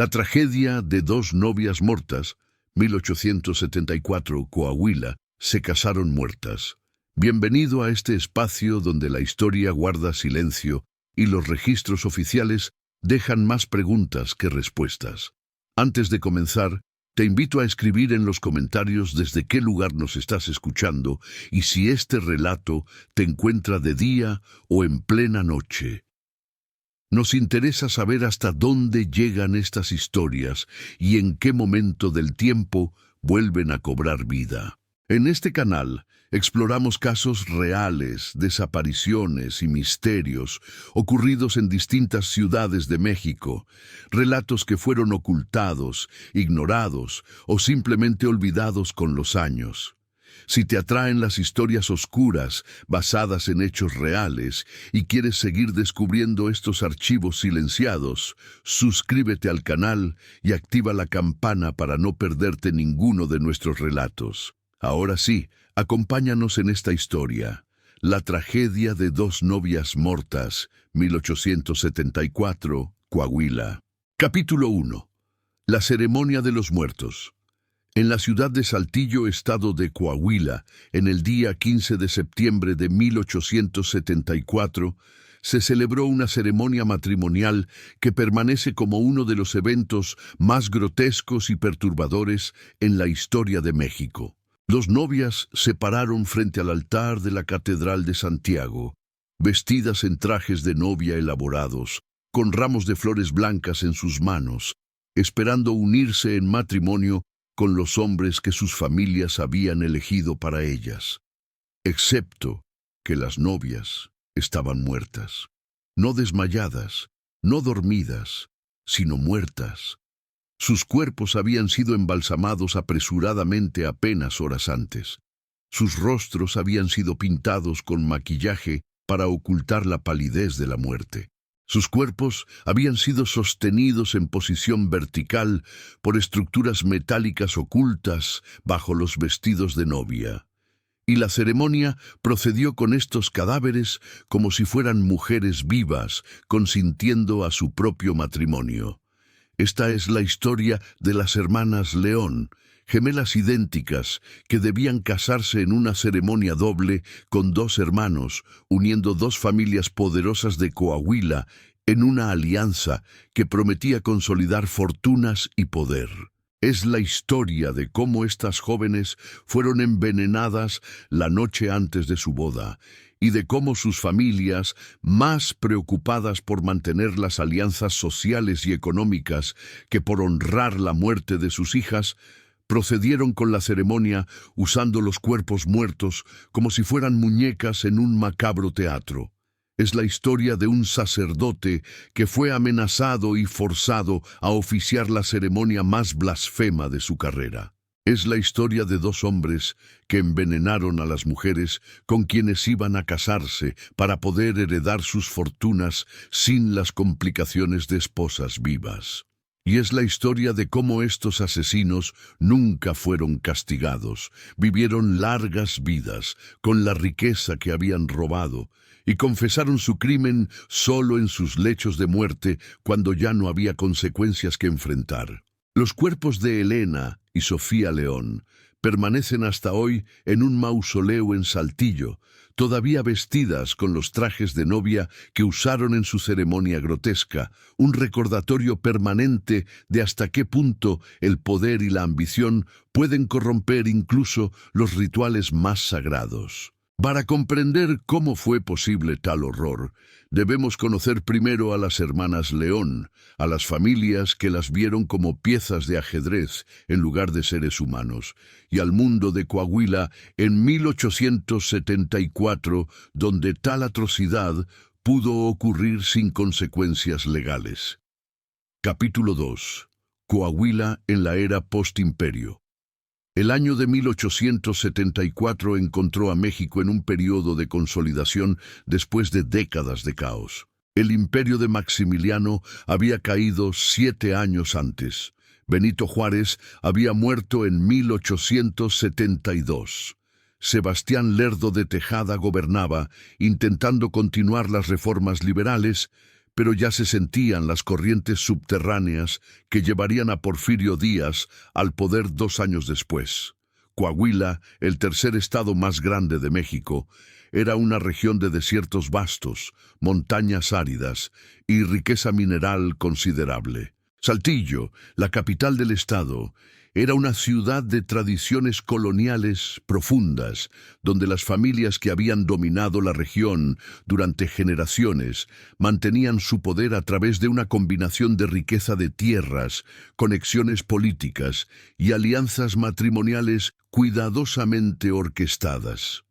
La tragedia de dos novias muertas, 1874, Coahuila, se casaron muertas. Bienvenido a este espacio donde la historia guarda silencio y los registros oficiales dejan más preguntas que respuestas. Antes de comenzar, te invito a escribir en los comentarios desde qué lugar nos estás escuchando y si este relato te encuentra de día o en plena noche. Nos interesa saber hasta dónde llegan estas historias y en qué momento del tiempo vuelven a cobrar vida. En este canal exploramos casos reales, desapariciones y misterios ocurridos en distintas ciudades de México, relatos que fueron ocultados, ignorados o simplemente olvidados con los años. Si te atraen las historias oscuras basadas en hechos reales y quieres seguir descubriendo estos archivos silenciados, suscríbete al canal y activa la campana para no perderte ninguno de nuestros relatos. Ahora sí, acompáñanos en esta historia. La tragedia de dos novias muertas, 1874, Coahuila. Capítulo 1. La ceremonia de los muertos. En la ciudad de Saltillo, estado de Coahuila, en el día 15 de septiembre de 1874, se celebró una ceremonia matrimonial que permanece como uno de los eventos más grotescos y perturbadores en la historia de México. Dos novias se pararon frente al altar de la Catedral de Santiago, vestidas en trajes de novia elaborados, con ramos de flores blancas en sus manos, esperando unirse en matrimonio con los hombres que sus familias habían elegido para ellas, excepto que las novias estaban muertas, no desmayadas, no dormidas, sino muertas. Sus cuerpos habían sido embalsamados apresuradamente apenas horas antes. Sus rostros habían sido pintados con maquillaje para ocultar la palidez de la muerte. Sus cuerpos habían sido sostenidos en posición vertical por estructuras metálicas ocultas bajo los vestidos de novia. Y la ceremonia procedió con estos cadáveres como si fueran mujeres vivas, consintiendo a su propio matrimonio. Esta es la historia de las hermanas León, gemelas idénticas que debían casarse en una ceremonia doble con dos hermanos, uniendo dos familias poderosas de Coahuila en una alianza que prometía consolidar fortunas y poder. Es la historia de cómo estas jóvenes fueron envenenadas la noche antes de su boda, y de cómo sus familias, más preocupadas por mantener las alianzas sociales y económicas que por honrar la muerte de sus hijas, procedieron con la ceremonia usando los cuerpos muertos como si fueran muñecas en un macabro teatro. Es la historia de un sacerdote que fue amenazado y forzado a oficiar la ceremonia más blasfema de su carrera. Es la historia de dos hombres que envenenaron a las mujeres con quienes iban a casarse para poder heredar sus fortunas sin las complicaciones de esposas vivas. Y es la historia de cómo estos asesinos nunca fueron castigados, vivieron largas vidas con la riqueza que habían robado y confesaron su crimen solo en sus lechos de muerte cuando ya no había consecuencias que enfrentar. Los cuerpos de Elena y Sofía León permanecen hasta hoy en un mausoleo en Saltillo, todavía vestidas con los trajes de novia que usaron en su ceremonia grotesca, un recordatorio permanente de hasta qué punto el poder y la ambición pueden corromper incluso los rituales más sagrados. Para comprender cómo fue posible tal horror, debemos conocer primero a las hermanas León, a las familias que las vieron como piezas de ajedrez en lugar de seres humanos, y al mundo de Coahuila en 1874, donde tal atrocidad pudo ocurrir sin consecuencias legales. Capítulo 2. Coahuila en la era postimperio. El año de 1874 encontró a México en un periodo de consolidación después de décadas de caos. El imperio de Maximiliano había caído 7 años antes. Benito Juárez había muerto en 1872. Sebastián Lerdo de Tejada gobernaba, intentando continuar las reformas liberales, pero ya se sentían las corrientes subterráneas que llevarían a Porfirio Díaz al poder 2 años después. Coahuila, el tercer estado más grande de México, era una región de desiertos vastos, montañas áridas y riqueza mineral considerable. Saltillo, la capital del estado, era una ciudad de tradiciones coloniales profundas, donde las familias que habían dominado la región durante generaciones mantenían su poder a través de una combinación de riqueza de tierras, conexiones políticas y alianzas matrimoniales cuidadosamente orquestadas.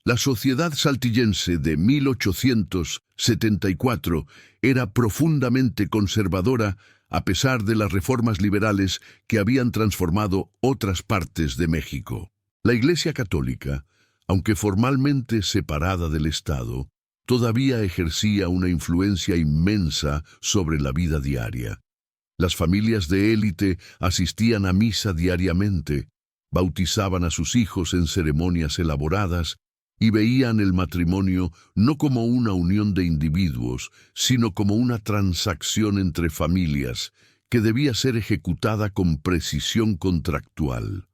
La sociedad saltillense de 1874 era profundamente conservadora a pesar de las reformas liberales que habían transformado otras partes de México. La Iglesia Católica, aunque formalmente separada del Estado, todavía ejercía una influencia inmensa sobre la vida diaria. Las familias de élite asistían a misa diariamente, bautizaban a sus hijos en ceremonias elaboradas y veían el matrimonio no como una unión de individuos, sino como una transacción entre familias que debía ser ejecutada con precisión contractual.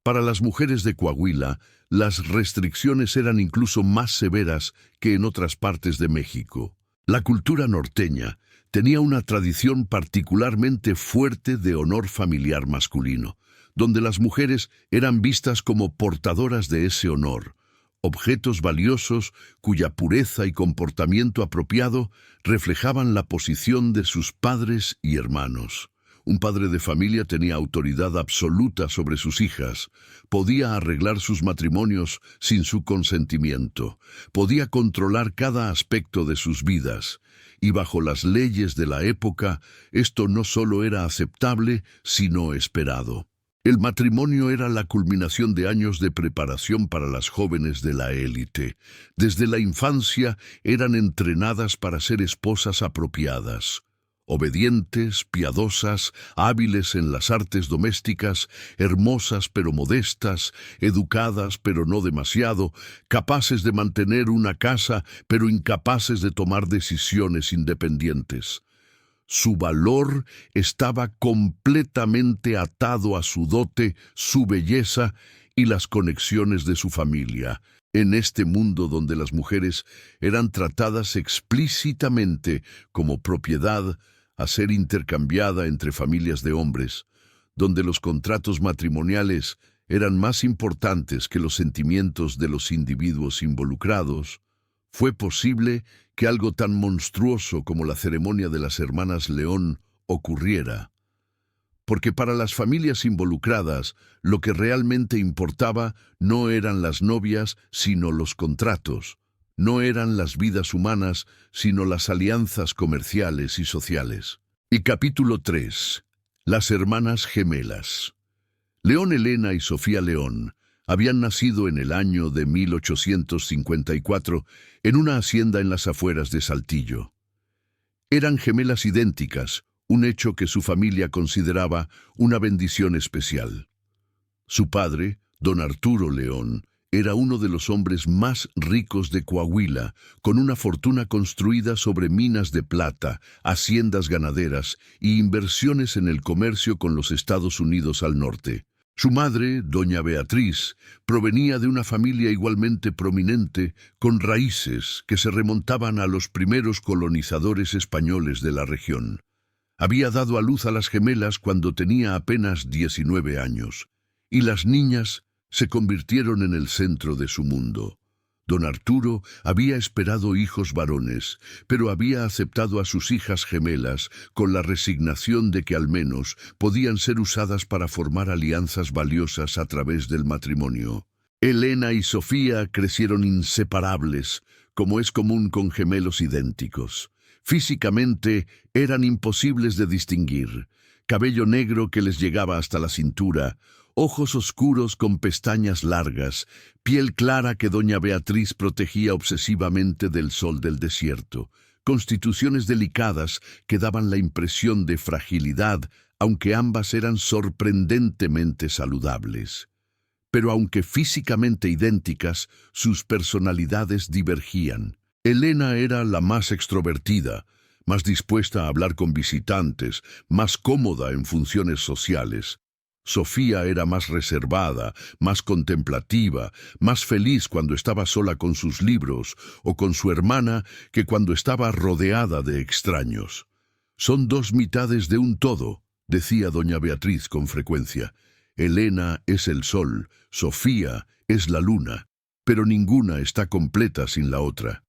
Para las mujeres de Coahuila, las restricciones eran incluso más severas que en otras partes de México. La cultura norteña tenía una tradición particularmente fuerte de honor familiar masculino, donde las mujeres eran vistas como portadoras de ese honor, objetos valiosos cuya pureza y comportamiento apropiado reflejaban la posición de sus padres y hermanos. Un padre de familia tenía autoridad absoluta sobre sus hijas, podía arreglar sus matrimonios sin su consentimiento, podía controlar cada aspecto de sus vidas, y bajo las leyes de la época, esto no solo era aceptable, sino esperado. El matrimonio era la culminación de años de preparación para las jóvenes de la élite. Desde la infancia eran entrenadas para ser esposas apropiadas, obedientes, piadosas, hábiles en las artes domésticas, hermosas pero modestas, educadas pero no demasiado, capaces de mantener una casa pero incapaces de tomar decisiones independientes. Su valor estaba completamente atado a su dote, su belleza y las conexiones de su familia. En este mundo donde las mujeres eran tratadas explícitamente como propiedad a ser intercambiada entre familias de hombres, donde los contratos matrimoniales eran más importantes que los sentimientos de los individuos involucrados, fue posible que algo tan monstruoso como la ceremonia de las hermanas León ocurriera. Porque para las familias involucradas, lo que realmente importaba no eran las novias, sino los contratos. No eran las vidas humanas, sino las alianzas comerciales y sociales. Y capítulo 3. Las hermanas gemelas. León Elena y Sofía León habían nacido en el año de 1854 en una hacienda en las afueras de Saltillo. Eran gemelas idénticas, un hecho que su familia consideraba una bendición especial. Su padre, don Arturo León, era uno de los hombres más ricos de Coahuila, con una fortuna construida sobre minas de plata, haciendas ganaderas y inversiones en el comercio con los Estados Unidos al norte. Su madre, doña Beatriz, provenía de una familia igualmente prominente, con raíces que se remontaban a los primeros colonizadores españoles de la región. Había dado a luz a las gemelas cuando tenía apenas 19 años, y las niñas se convirtieron en el centro de su mundo. Don Arturo había esperado hijos varones, pero había aceptado a sus hijas gemelas con la resignación de que al menos podían ser usadas para formar alianzas valiosas a través del matrimonio. Elena y Sofía crecieron inseparables, como es común con gemelos idénticos. Físicamente eran imposibles de distinguir. Cabello negro que les llegaba hasta la cintura, ojos oscuros con pestañas largas, piel clara que doña Beatriz protegía obsesivamente del sol del desierto, constituciones delicadas que daban la impresión de fragilidad, aunque ambas eran sorprendentemente saludables. Pero aunque físicamente idénticas, sus personalidades divergían. Elena era la más extrovertida, más dispuesta a hablar con visitantes, más cómoda en funciones sociales. Sofía era más reservada, más contemplativa, más feliz cuando estaba sola con sus libros o con su hermana que cuando estaba rodeada de extraños. «Son dos mitades de un todo», decía doña Beatriz con frecuencia. «Elena es el sol, Sofía es la luna, pero ninguna está completa sin la otra».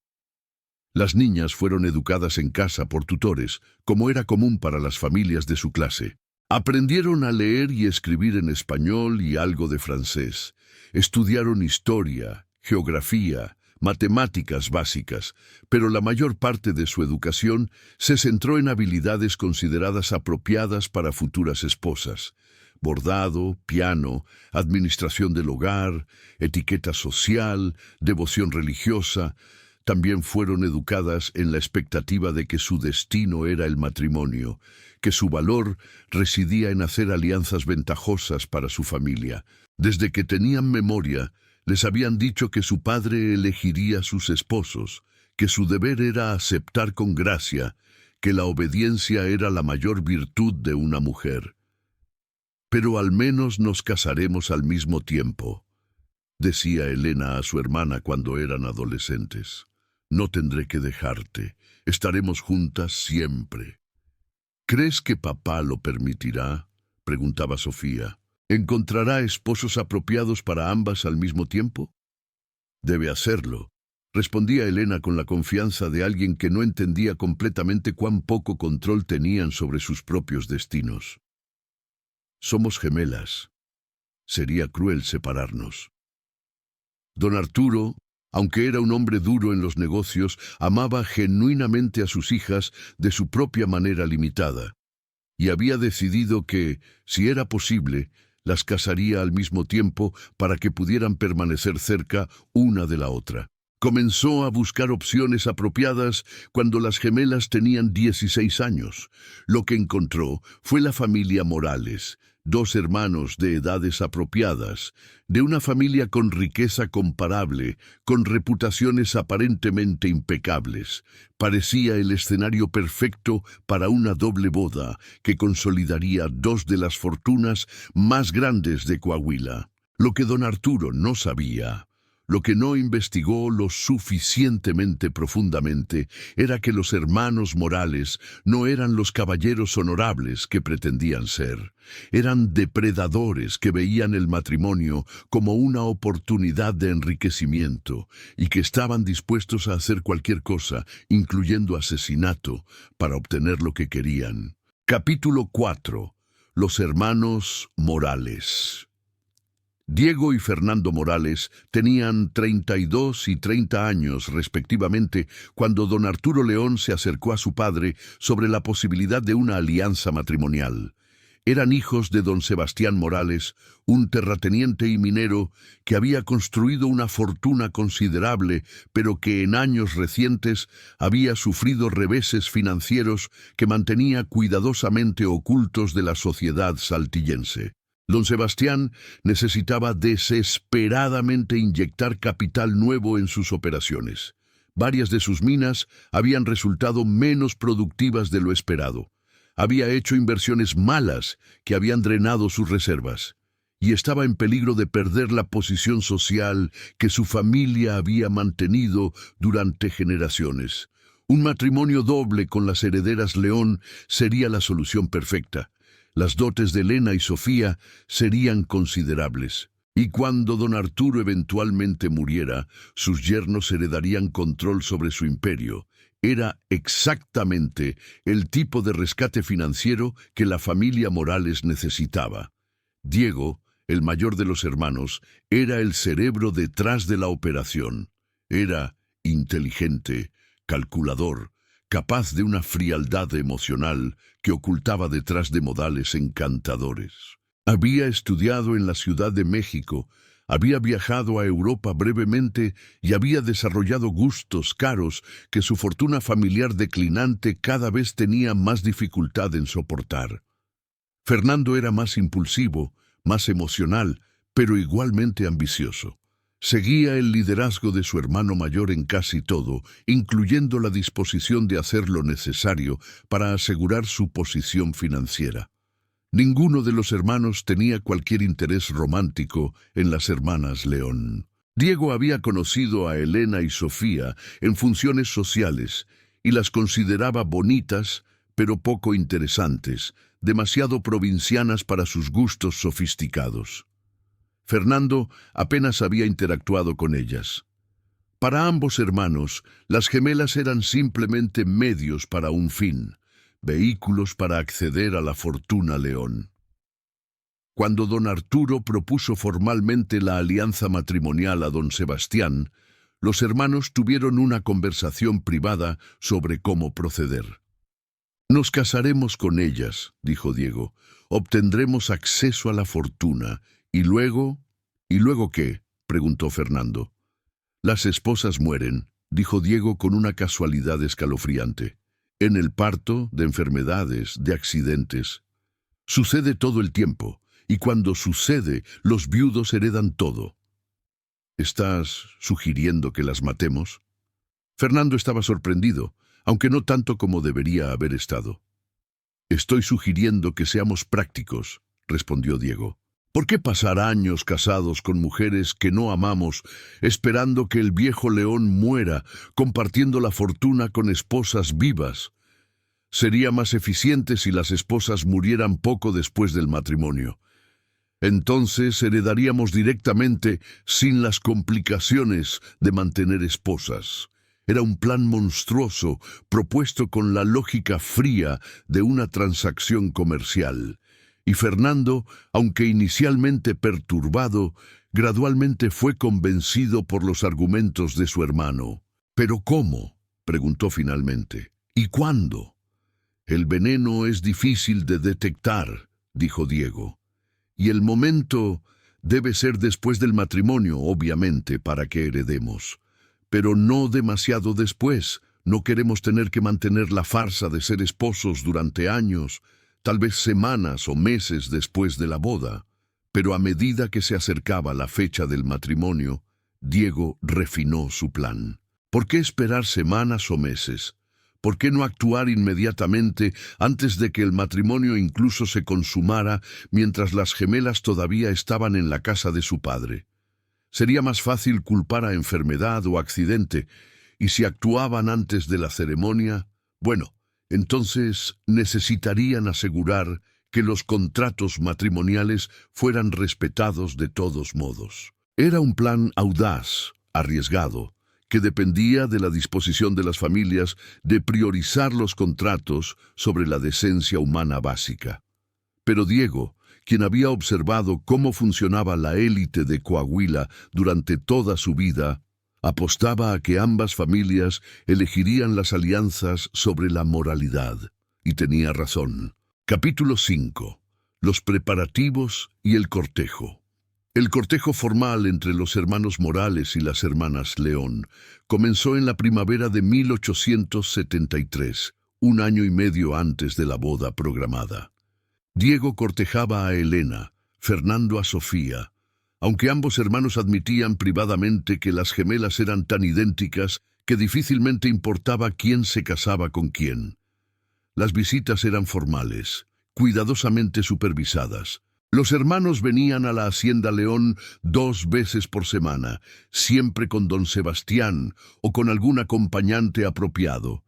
Las niñas fueron educadas en casa por tutores, como era común para las familias de su clase. Aprendieron a leer y escribir en español y algo de francés. Estudiaron historia, geografía, matemáticas básicas, pero la mayor parte de su educación se centró en habilidades consideradas apropiadas para futuras esposas: bordado, piano, administración del hogar, etiqueta social, devoción religiosa. También fueron educadas en la expectativa de que su destino era el matrimonio, que su valor residía en hacer alianzas ventajosas para su familia. Desde que tenían memoria, les habían dicho que su padre elegiría sus esposos, que su deber era aceptar con gracia, que la obediencia era la mayor virtud de una mujer. «Pero al menos nos casaremos al mismo tiempo», decía Elena a su hermana cuando eran adolescentes. «No tendré que dejarte, estaremos juntas siempre». «¿Crees que papá lo permitirá?», preguntaba Sofía. «¿Encontrará esposos apropiados para ambas al mismo tiempo?». «Debe hacerlo», respondía Elena con la confianza de alguien que no entendía completamente cuán poco control tenían sobre sus propios destinos. «Somos gemelas. Sería cruel separarnos». Don Arturo, aunque era un hombre duro en los negocios, amaba genuinamente a sus hijas de su propia manera limitada, y había decidido que, si era posible, las casaría al mismo tiempo para que pudieran permanecer cerca una de la otra. Comenzó a buscar opciones apropiadas cuando las gemelas tenían 16 años. Lo que encontró fue la familia Morales, 2 hermanos de edades apropiadas, de una familia con riqueza comparable, con reputaciones aparentemente impecables. Parecía el escenario perfecto para una doble boda que consolidaría 2 de las fortunas más grandes de Coahuila. Lo que don Arturo no sabía, lo que no investigó lo suficientemente profundamente, era que los hermanos Morales no eran los caballeros honorables que pretendían ser. Eran depredadores que veían el matrimonio como una oportunidad de enriquecimiento y que estaban dispuestos a hacer cualquier cosa, incluyendo asesinato, para obtener lo que querían. Capítulo 4. Los hermanos Morales. Diego y Fernando Morales tenían 32 y 30 años respectivamente cuando don Arturo León se acercó a su padre sobre la posibilidad de una alianza matrimonial. Eran hijos de don Sebastián Morales, un terrateniente y minero que había construido una fortuna considerable, pero que en años recientes había sufrido reveses financieros que mantenía cuidadosamente ocultos de la sociedad saltillense. Don Sebastián necesitaba desesperadamente inyectar capital nuevo en sus operaciones. Varias de sus minas habían resultado menos productivas de lo esperado. Había hecho inversiones malas que habían drenado sus reservas, y estaba en peligro de perder la posición social que su familia había mantenido durante generaciones. Un matrimonio doble con las herederas León sería la solución perfecta. Las dotes de Elena y Sofía serían considerables, y cuando don Arturo eventualmente muriera, sus yernos heredarían control sobre su imperio. Era exactamente el tipo de rescate financiero que la familia Morales necesitaba. Diego, el mayor de los hermanos, era el cerebro detrás de la operación. Era inteligente, calculador, capaz de una frialdad emocional que ocultaba detrás de modales encantadores. Había estudiado en la Ciudad de México, había viajado a Europa brevemente y había desarrollado gustos caros que su fortuna familiar declinante cada vez tenía más dificultad en soportar. Fernando era más impulsivo, más emocional, pero igualmente ambicioso. Seguía el liderazgo de su hermano mayor en casi todo, incluyendo la disposición de hacer lo necesario para asegurar su posición financiera. Ninguno de los hermanos tenía cualquier interés romántico en las hermanas León. Diego había conocido a Elena y Sofía en funciones sociales y las consideraba bonitas, pero poco interesantes, demasiado provincianas para sus gustos sofisticados. Fernando apenas había interactuado con ellas. Para ambos hermanos, las gemelas eran simplemente medios para un fin, vehículos para acceder a la fortuna León. Cuando don Arturo propuso formalmente la alianza matrimonial a don Sebastián, los hermanos tuvieron una conversación privada sobre cómo proceder. «Nos casaremos con ellas», dijo Diego. «Obtendremos acceso a la fortuna. ¿Y luego? ¿Y luego qué?», preguntó Fernando. «Las esposas mueren», dijo Diego con una casualidad escalofriante. «En el parto, de enfermedades, de accidentes. Sucede todo el tiempo, y cuando sucede, los viudos heredan todo». «¿Estás sugiriendo que las matemos?». Fernando estaba sorprendido, aunque no tanto como debería haber estado. «Estoy sugiriendo que seamos prácticos», respondió Diego. «¿Por qué pasar años casados con mujeres que no amamos, esperando que el viejo León muera, compartiendo la fortuna con esposas vivas? Sería más eficiente si las esposas murieran poco después del matrimonio. Entonces heredaríamos directamente sin las complicaciones de mantener esposas». Era un plan monstruoso, propuesto con la lógica fría de una transacción comercial. Y Fernando, aunque inicialmente perturbado, gradualmente fue convencido por los argumentos de su hermano. «¿Pero cómo?», preguntó finalmente. «¿Y cuándo?». «El veneno es difícil de detectar», dijo Diego. «Y el momento debe ser después del matrimonio, obviamente, para que heredemos. Pero no demasiado después. No queremos tener que mantener la farsa de ser esposos durante años, tal vez semanas o meses después de la boda». Pero a medida que se acercaba la fecha del matrimonio, Diego refinó su plan. ¿Por qué esperar semanas o meses? ¿Por qué no actuar inmediatamente antes de que el matrimonio incluso se consumara mientras las gemelas todavía estaban en la casa de su padre? Sería más fácil culpar a enfermedad o accidente, y si actuaban antes de la ceremonia, bueno, entonces necesitarían asegurar que los contratos matrimoniales fueran respetados de todos modos. Era un plan audaz, arriesgado, que dependía de la disposición de las familias de priorizar los contratos sobre la decencia humana básica. Pero Diego, quien había observado cómo funcionaba la élite de Coahuila durante toda su vida, apostaba a que ambas familias elegirían las alianzas sobre la moralidad. Y tenía razón. Capítulo 5. Los preparativos y el cortejo. El cortejo formal entre los hermanos Morales y las hermanas León comenzó en la primavera de 1873, un año y medio antes de la boda programada. Diego cortejaba a Elena, Fernando a Sofía, aunque ambos hermanos admitían privadamente que las gemelas eran tan idénticas que difícilmente importaba quién se casaba con quién. Las visitas eran formales, cuidadosamente supervisadas. Los hermanos venían a la Hacienda León 2 veces por semana, siempre con don Sebastián o con algún acompañante apropiado.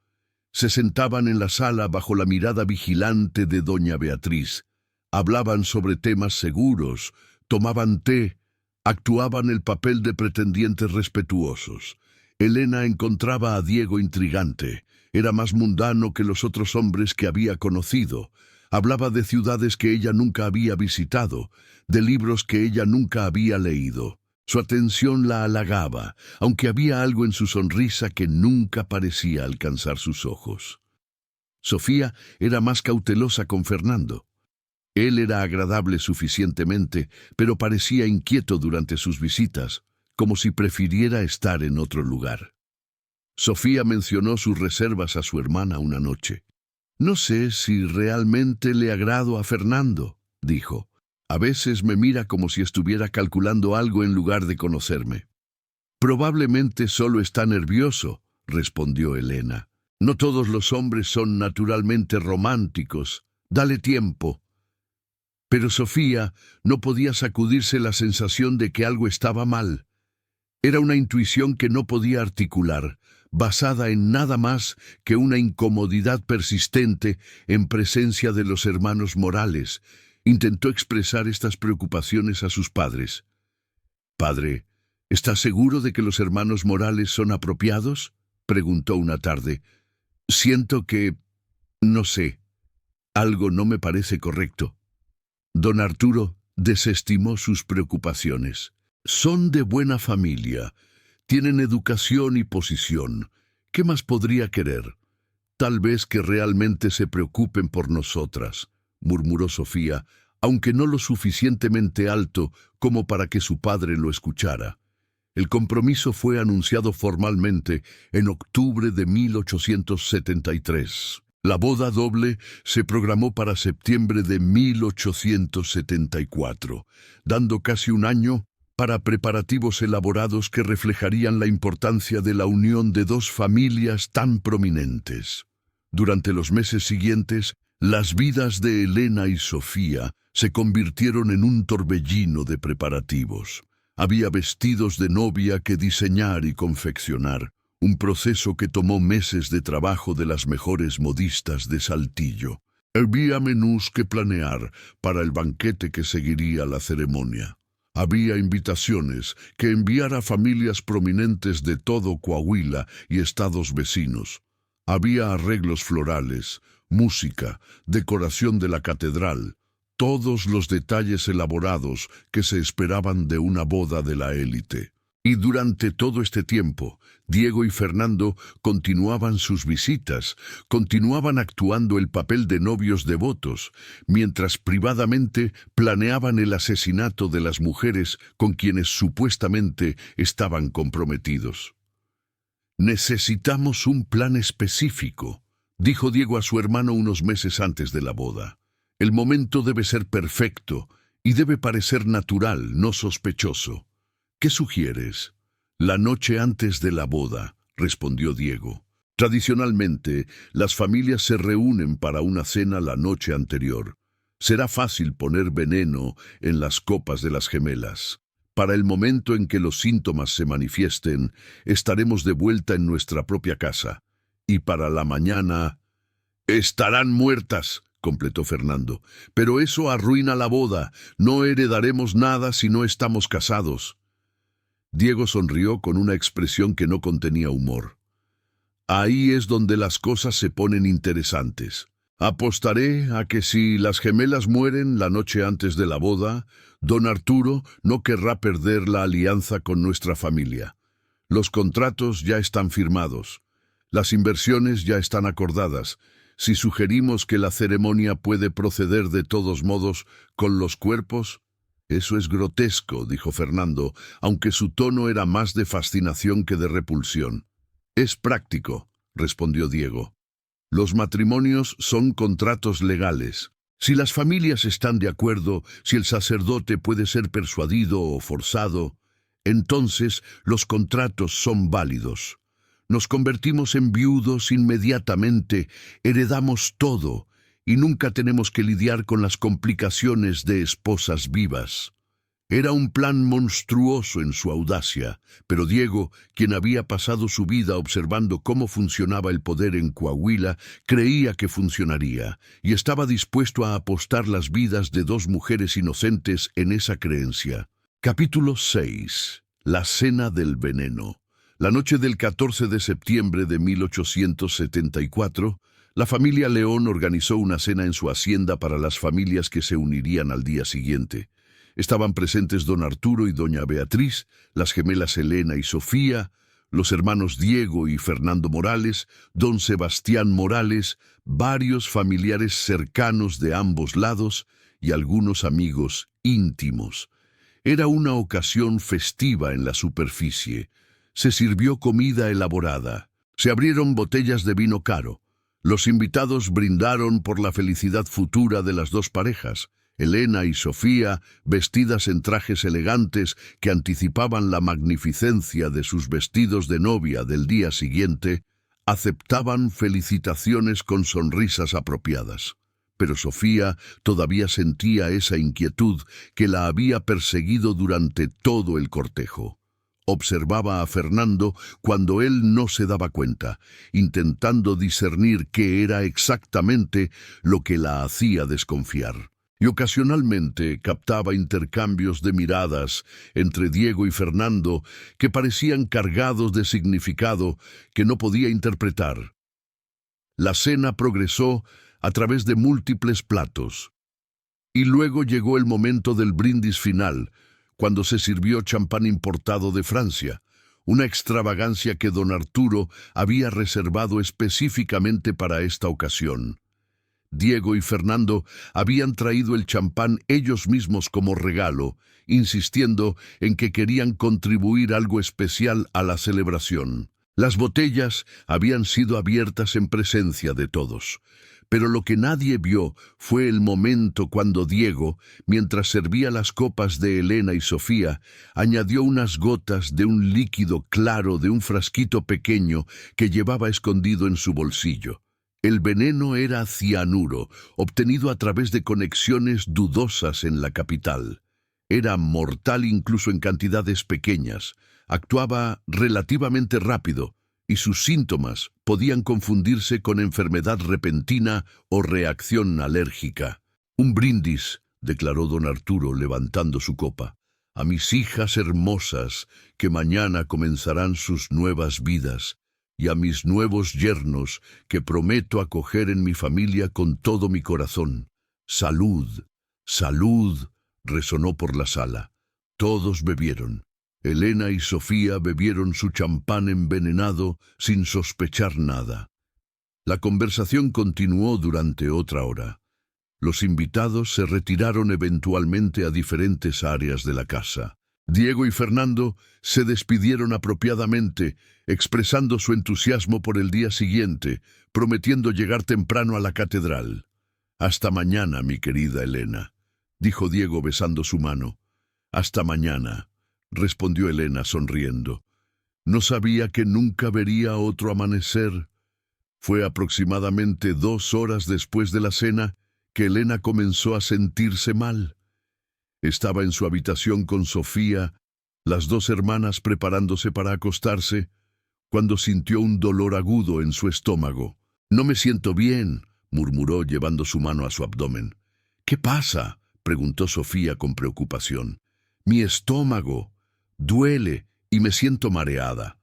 Se sentaban en la sala bajo la mirada vigilante de doña Beatriz. Hablaban sobre temas seguros, tomaban té, actuaban el papel de pretendientes respetuosos. Elena encontraba a Diego intrigante. Era más mundano que los otros hombres que había conocido. Hablaba de ciudades que ella nunca había visitado, de libros que ella nunca había leído. Su atención la halagaba, aunque había algo en su sonrisa que nunca parecía alcanzar sus ojos. Sofía era más cautelosa con Fernando. Él era agradable suficientemente, pero parecía inquieto durante sus visitas, como si prefiriera estar en otro lugar. Sofía mencionó sus reservas a su hermana una noche. «No sé si realmente le agrado a Fernando», dijo. «A veces me mira como si estuviera calculando algo en lugar de conocerme». Probablemente solo está nervioso, respondió Elena. No todos los hombres son naturalmente románticos. Dale tiempo. Pero Sofía no podía sacudirse la sensación de que algo estaba mal. Era una intuición que no podía articular, basada en nada más que una incomodidad persistente en presencia de los hermanos Morales. Intentó expresar estas preocupaciones a sus padres. «Padre, ¿estás seguro de que los hermanos Morales son apropiados?», preguntó una tarde. «Siento que... no sé. Algo no me parece correcto». Don Arturo desestimó sus preocupaciones. «Son de buena familia. Tienen educación y posición. ¿Qué más podría querer? Tal vez que realmente se preocupen por nosotras», murmuró Sofía, aunque no lo suficientemente alto como para que su padre lo escuchara. El compromiso fue anunciado formalmente en octubre de 1873. La boda doble se programó para septiembre de 1874, dando casi un año para preparativos elaborados que reflejarían la importancia de la unión de dos familias tan prominentes. Durante los meses siguientes, las vidas de Elena y Sofía se convirtieron en un torbellino de preparativos. Había vestidos de novia que diseñar y confeccionar, un proceso que tomó meses de trabajo de las mejores modistas de Saltillo. Había menús que planear para el banquete que seguiría la ceremonia. Había invitaciones que enviar a familias prominentes de todo Coahuila y estados vecinos. Había arreglos florales, música, decoración de la catedral, todos los detalles elaborados que se esperaban de una boda de la élite. Y durante todo este tiempo, Diego y Fernando continuaban sus visitas, continuaban actuando el papel de novios devotos, mientras privadamente planeaban el asesinato de las mujeres con quienes supuestamente estaban comprometidos. «Necesitamos un plan específico», dijo Diego a su hermano unos meses antes de la boda. «El momento debe ser perfecto y debe parecer natural, no sospechoso. ¿Qué sugieres?» «La noche antes de la boda», respondió Diego. «Tradicionalmente, las familias se reúnen para una cena la noche anterior. Será fácil poner veneno en las copas de las gemelas. Para el momento en que los síntomas se manifiesten, estaremos de vuelta en nuestra propia casa. Y para la mañana... «Estarán muertas», completó Fernando. «Pero eso arruina la boda. No heredaremos nada si no estamos casados». Diego sonrió con una expresión que no contenía humor. «Ahí es donde las cosas se ponen interesantes. Apostaré a que si las gemelas mueren la noche antes de la boda, don Arturo no querrá perder la alianza con nuestra familia. Los contratos ya están firmados. Las inversiones ya están acordadas. Si sugerimos que la ceremonia puede proceder de todos modos con los cuerpos...» «Eso es grotesco», dijo Fernando, aunque su tono era más de fascinación que de repulsión. «Es práctico», respondió Diego. «Los matrimonios son contratos legales. Si las familias están de acuerdo, si el sacerdote puede ser persuadido o forzado, entonces los contratos son válidos. Nos convertimos en viudos inmediatamente, heredamos todo, y nunca tenemos que lidiar con las complicaciones de esposas vivas». Era un plan monstruoso en su audacia, pero Diego, quien había pasado su vida observando cómo funcionaba el poder en Coahuila, creía que funcionaría, y estaba dispuesto a apostar las vidas de dos mujeres inocentes en esa creencia. Capítulo 6. La cena del veneno. La noche del 14 de septiembre de 1874, la familia León organizó una cena en su hacienda para las familias que se unirían al día siguiente. Estaban presentes don Arturo y doña Beatriz, las gemelas Elena y Sofía, los hermanos Diego y Fernando Morales, don Sebastián Morales, varios familiares cercanos de ambos lados y algunos amigos íntimos. Era una ocasión festiva en la superficie. Se sirvió comida elaborada. Se abrieron botellas de vino caro. Los invitados brindaron por la felicidad futura de las dos parejas. Elena y Sofía, vestidas en trajes elegantes que anticipaban la magnificencia de sus vestidos de novia del día siguiente, aceptaban felicitaciones con sonrisas apropiadas. Pero Sofía todavía sentía esa inquietud que la había perseguido durante todo el cortejo. Observaba a Fernando cuando él no se daba cuenta, intentando discernir qué era exactamente lo que la hacía desconfiar. Y ocasionalmente captaba intercambios de miradas entre Diego y Fernando que parecían cargados de significado que no podía interpretar. La cena progresó a través de múltiples platos. Y luego llegó el momento del brindis final, cuando se sirvió champán importado de Francia, una extravagancia que don Arturo había reservado específicamente para esta ocasión. Diego y Fernando habían traído el champán ellos mismos como regalo, insistiendo en que querían contribuir algo especial a la celebración. Las botellas habían sido abiertas en presencia de todos, pero lo que nadie vio fue el momento cuando Diego, mientras servía las copas de Elena y Sofía, añadió unas gotas de un líquido claro de un frasquito pequeño que llevaba escondido en su bolsillo. El veneno era cianuro, obtenido a través de conexiones dudosas en la capital. Era mortal incluso en cantidades pequeñas, actuaba relativamente rápido, y sus síntomas podían confundirse con enfermedad repentina o reacción alérgica. «Un brindis», declaró don Arturo levantando su copa, «a mis hijas hermosas que mañana comenzarán sus nuevas vidas, y a mis nuevos yernos que prometo acoger en mi familia con todo mi corazón. Salud, salud», resonó por la sala. Todos bebieron. Elena y Sofía bebieron su champán envenenado sin sospechar nada. La conversación continuó durante otra hora. Los invitados se retiraron eventualmente a diferentes áreas de la casa. Diego y Fernando se despidieron apropiadamente, expresando su entusiasmo por el día siguiente, prometiendo llegar temprano a la catedral. «Hasta mañana, mi querida Elena», dijo Diego besando su mano. «Hasta mañana», respondió Elena sonriendo. «No sabía que nunca vería otro amanecer». Fue aproximadamente 2 horas después de la cena que Elena comenzó a sentirse mal. Estaba en su habitación con Sofía, las 2 hermanas preparándose para acostarse, cuando sintió un dolor agudo en su estómago. «No me siento bien», murmuró llevando su mano a su abdomen. «¿Qué pasa?», preguntó Sofía con preocupación. «Mi estómago duele y me siento mareada».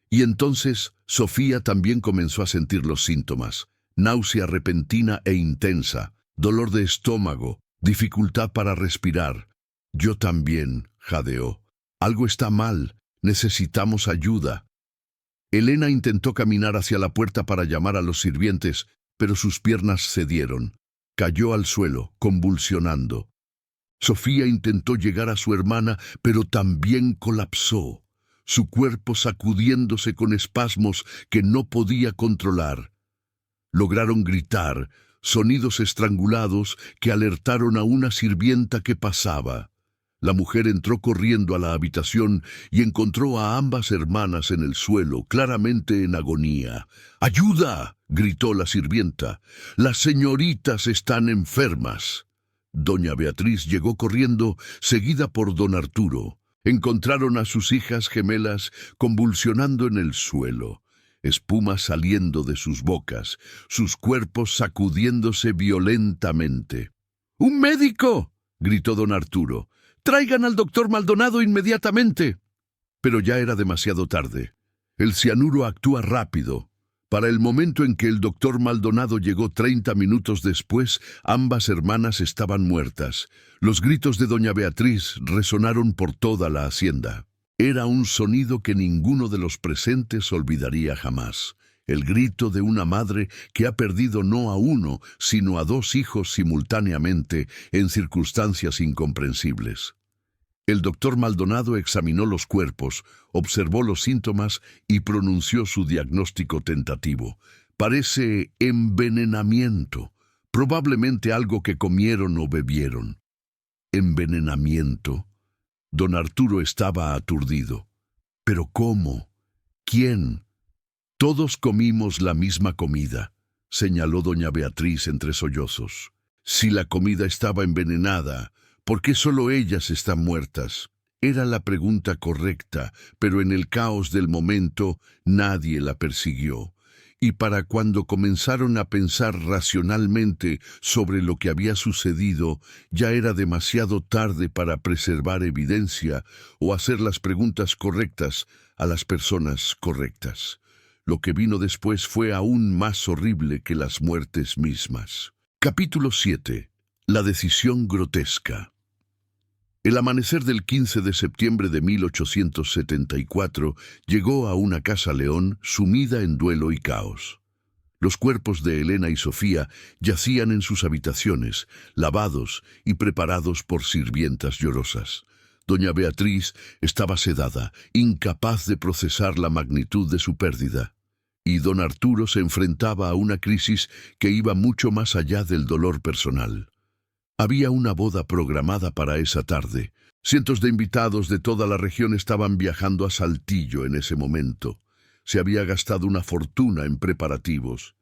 Y entonces Sofía también comenzó a sentir los síntomas: náusea repentina e intensa, dolor de estómago, dificultad para respirar. «Yo también», jadeó. «Algo está mal, necesitamos ayuda». Elena intentó caminar hacia la puerta para llamar a los sirvientes, pero sus piernas cedieron. Cayó al suelo, convulsionando. Sofía intentó llegar a su hermana, pero también colapsó, su cuerpo sacudiéndose con espasmos que no podía controlar. Lograron gritar, sonidos estrangulados que alertaron a una sirvienta que pasaba. La mujer entró corriendo a la habitación y encontró a ambas hermanas en el suelo, claramente en agonía. «¡Ayuda!», gritó la sirvienta. «Las señoritas están enfermas». Doña Beatriz llegó corriendo, seguida por don Arturo. Encontraron a sus hijas gemelas convulsionando en el suelo, espuma saliendo de sus bocas, sus cuerpos sacudiéndose violentamente. «¡Un médico!», gritó don Arturo. «¡Traigan al doctor Maldonado inmediatamente!». Pero ya era demasiado tarde. El cianuro actúa rápido. Para el momento en que el doctor Maldonado llegó 30 minutos después, ambas hermanas estaban muertas. Los gritos de doña Beatriz resonaron por toda la hacienda. Era un sonido que ninguno de los presentes olvidaría jamás. El grito de una madre que ha perdido no a uno, sino a 2 hijos simultáneamente en circunstancias incomprensibles. El doctor Maldonado examinó los cuerpos, observó los síntomas y pronunció su diagnóstico tentativo. «Parece envenenamiento, probablemente algo que comieron o bebieron». ¿Envenenamiento? Don Arturo estaba aturdido. ¿Pero cómo? ¿Quién? Todos comimos la misma comida, señaló doña Beatriz entre sollozos. Si la comida estaba envenenada, ¿por qué solo ellas están muertas? Era la pregunta correcta, pero en el caos del momento nadie la persiguió. Y para cuando comenzaron a pensar racionalmente sobre lo que había sucedido, ya era demasiado tarde para preservar evidencia o hacer las preguntas correctas a las personas correctas. Lo que vino después fue aún más horrible que las muertes mismas. Capítulo 7. La decisión grotesca. El amanecer del 15 de septiembre de 1874 llegó a una casa León sumida en duelo y caos. Los cuerpos de Elena y Sofía yacían en sus habitaciones, lavados y preparados por sirvientas llorosas. Doña Beatriz estaba sedada, incapaz de procesar la magnitud de su pérdida. Y don Arturo se enfrentaba a una crisis que iba mucho más allá del dolor personal. Había una boda programada para esa tarde. Cientos de invitados de toda la región estaban viajando a Saltillo en ese momento. Se había gastado una fortuna en preparativos.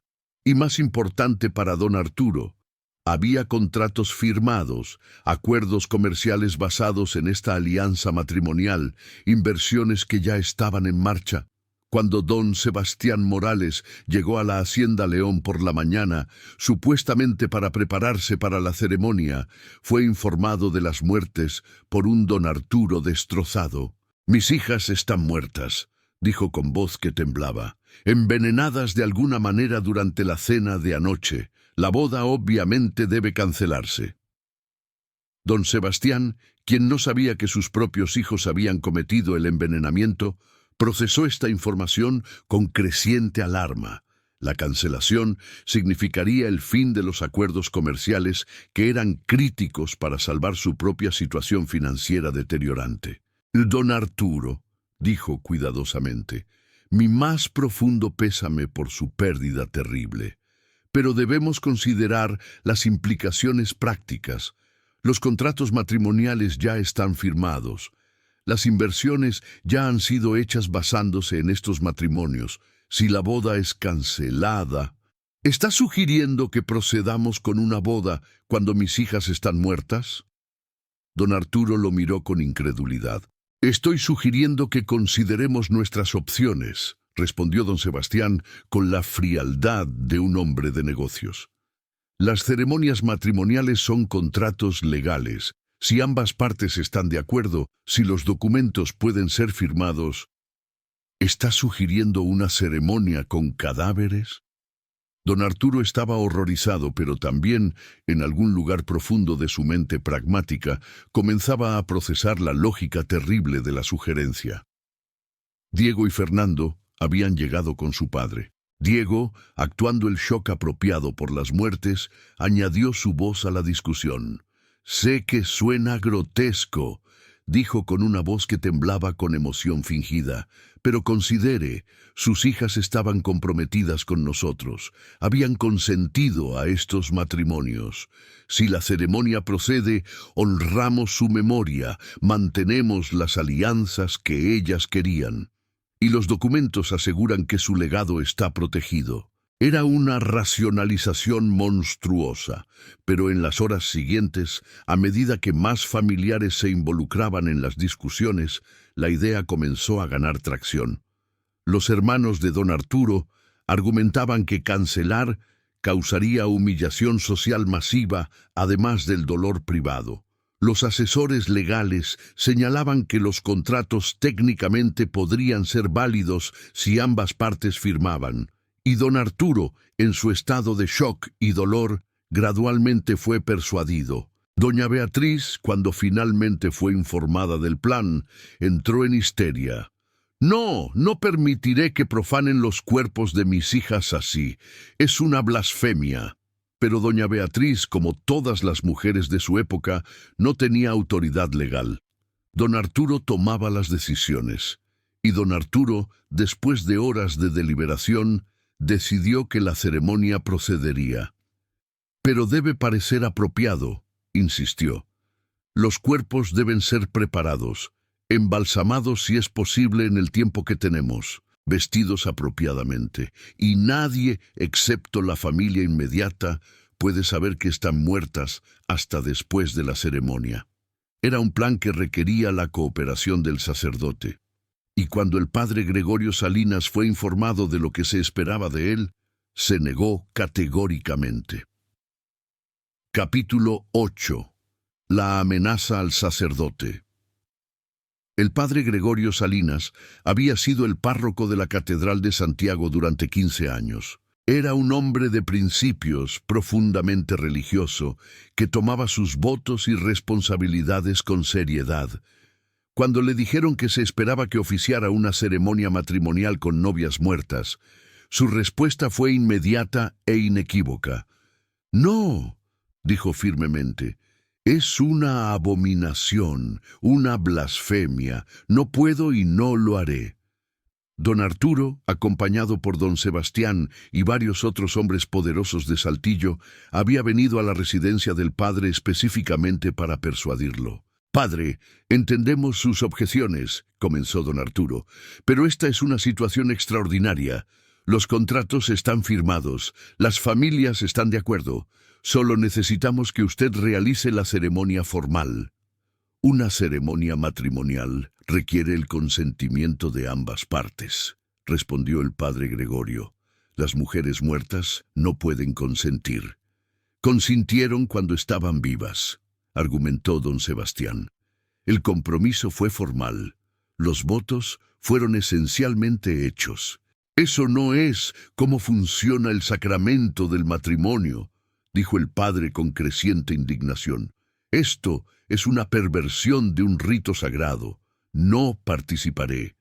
Y más importante para don Arturo, había contratos firmados, acuerdos comerciales basados en esta alianza matrimonial, inversiones que ya estaban en marcha. Cuando don Sebastián Morales llegó a la Hacienda León por la mañana, supuestamente para prepararse para la ceremonia, fue informado de las muertes por un don Arturo destrozado. «Mis hijas están muertas», dijo con voz que temblaba, «envenenadas de alguna manera durante la cena de anoche. La boda obviamente debe cancelarse». Don Sebastián, quien no sabía que sus propios hijos habían cometido el envenenamiento, procesó esta información con creciente alarma. La cancelación significaría el fin de los acuerdos comerciales que eran críticos para salvar su propia situación financiera deteriorante. «Don Arturo», dijo cuidadosamente, «mi más profundo pésame por su pérdida terrible. Pero debemos considerar las implicaciones prácticas. Los contratos matrimoniales ya están firmados. Las inversiones ya han sido hechas basándose en estos matrimonios. Si la boda es cancelada... ¿Está sugiriendo que procedamos con una boda cuando mis hijas están muertas?» Don Arturo lo miró con incredulidad. «Estoy sugiriendo que consideremos nuestras opciones», respondió don Sebastián con la frialdad de un hombre de negocios. «Las ceremonias matrimoniales son contratos legales. Si ambas partes están de acuerdo, si los documentos pueden ser firmados». «¿Está sugiriendo una ceremonia con cadáveres?» Don Arturo estaba horrorizado, pero también, en algún lugar profundo de su mente pragmática, comenzaba a procesar la lógica terrible de la sugerencia. Diego y Fernando habían llegado con su padre. Diego, actuando el shock apropiado por las muertes, añadió su voz a la discusión. «Sé que suena grotesco», dijo con una voz que temblaba con emoción fingida, «pero considere, sus hijas estaban comprometidas con nosotros, habían consentido a estos matrimonios. Si la ceremonia procede, honramos su memoria, mantenemos las alianzas que ellas querían. Y los documentos aseguran que su legado está protegido». Era una racionalización monstruosa, pero en las horas siguientes, a medida que más familiares se involucraban en las discusiones, la idea comenzó a ganar tracción. Los hermanos de don Arturo argumentaban que cancelar causaría humillación social masiva, además del dolor privado. Los asesores legales señalaban que los contratos técnicamente podrían ser válidos si ambas partes firmaban. Y don Arturo, en su estado de shock y dolor, gradualmente fue persuadido. Doña Beatriz, cuando finalmente fue informada del plan, entró en histeria. «No, no permitiré que profanen los cuerpos de mis hijas así. Es una blasfemia». Pero doña Beatriz, como todas las mujeres de su época, no tenía autoridad legal. Don Arturo tomaba las decisiones. Y don Arturo, después de horas de deliberación, decidió que la ceremonia procedería. «Pero debe parecer apropiado», insistió. Los cuerpos deben ser preparados, embalsamados si es posible en el tiempo que tenemos, vestidos apropiadamente, y nadie, excepto la familia inmediata, puede saber que están muertas hasta después de la ceremonia. Era un plan que requería la cooperación del sacerdote. Y cuando el padre Gregorio Salinas fue informado de lo que se esperaba de él, se negó categóricamente. Capítulo 8. La amenaza al sacerdote. El padre Gregorio Salinas había sido el párroco de la Catedral de Santiago durante 15 años. Era un hombre de principios, profundamente religioso, que tomaba sus votos y responsabilidades con seriedad. Cuando le dijeron que se esperaba que oficiara una ceremonia matrimonial con novias muertas, su respuesta fue inmediata e inequívoca. «No», dijo firmemente, «es una abominación, una blasfemia. No puedo y no lo haré». Don Arturo, acompañado por don Sebastián y varios otros hombres poderosos de Saltillo, había venido a la residencia del padre específicamente para persuadirlo. «Padre, entendemos sus objeciones», comenzó don Arturo, «pero esta es una situación extraordinaria. Los contratos están firmados, las familias están de acuerdo. Solo necesitamos que usted realice la ceremonia formal». «Una ceremonia matrimonial requiere el consentimiento de ambas partes», respondió el padre Gregorio. «Las mujeres muertas no pueden consentir». «Consintieron cuando estaban vivas», argumentó don Sebastián. «El compromiso fue formal. Los votos fueron esencialmente hechos». «Eso no es cómo funciona el sacramento del matrimonio», dijo el padre con creciente indignación. «Esto es una perversión de un rito sagrado. No participaré».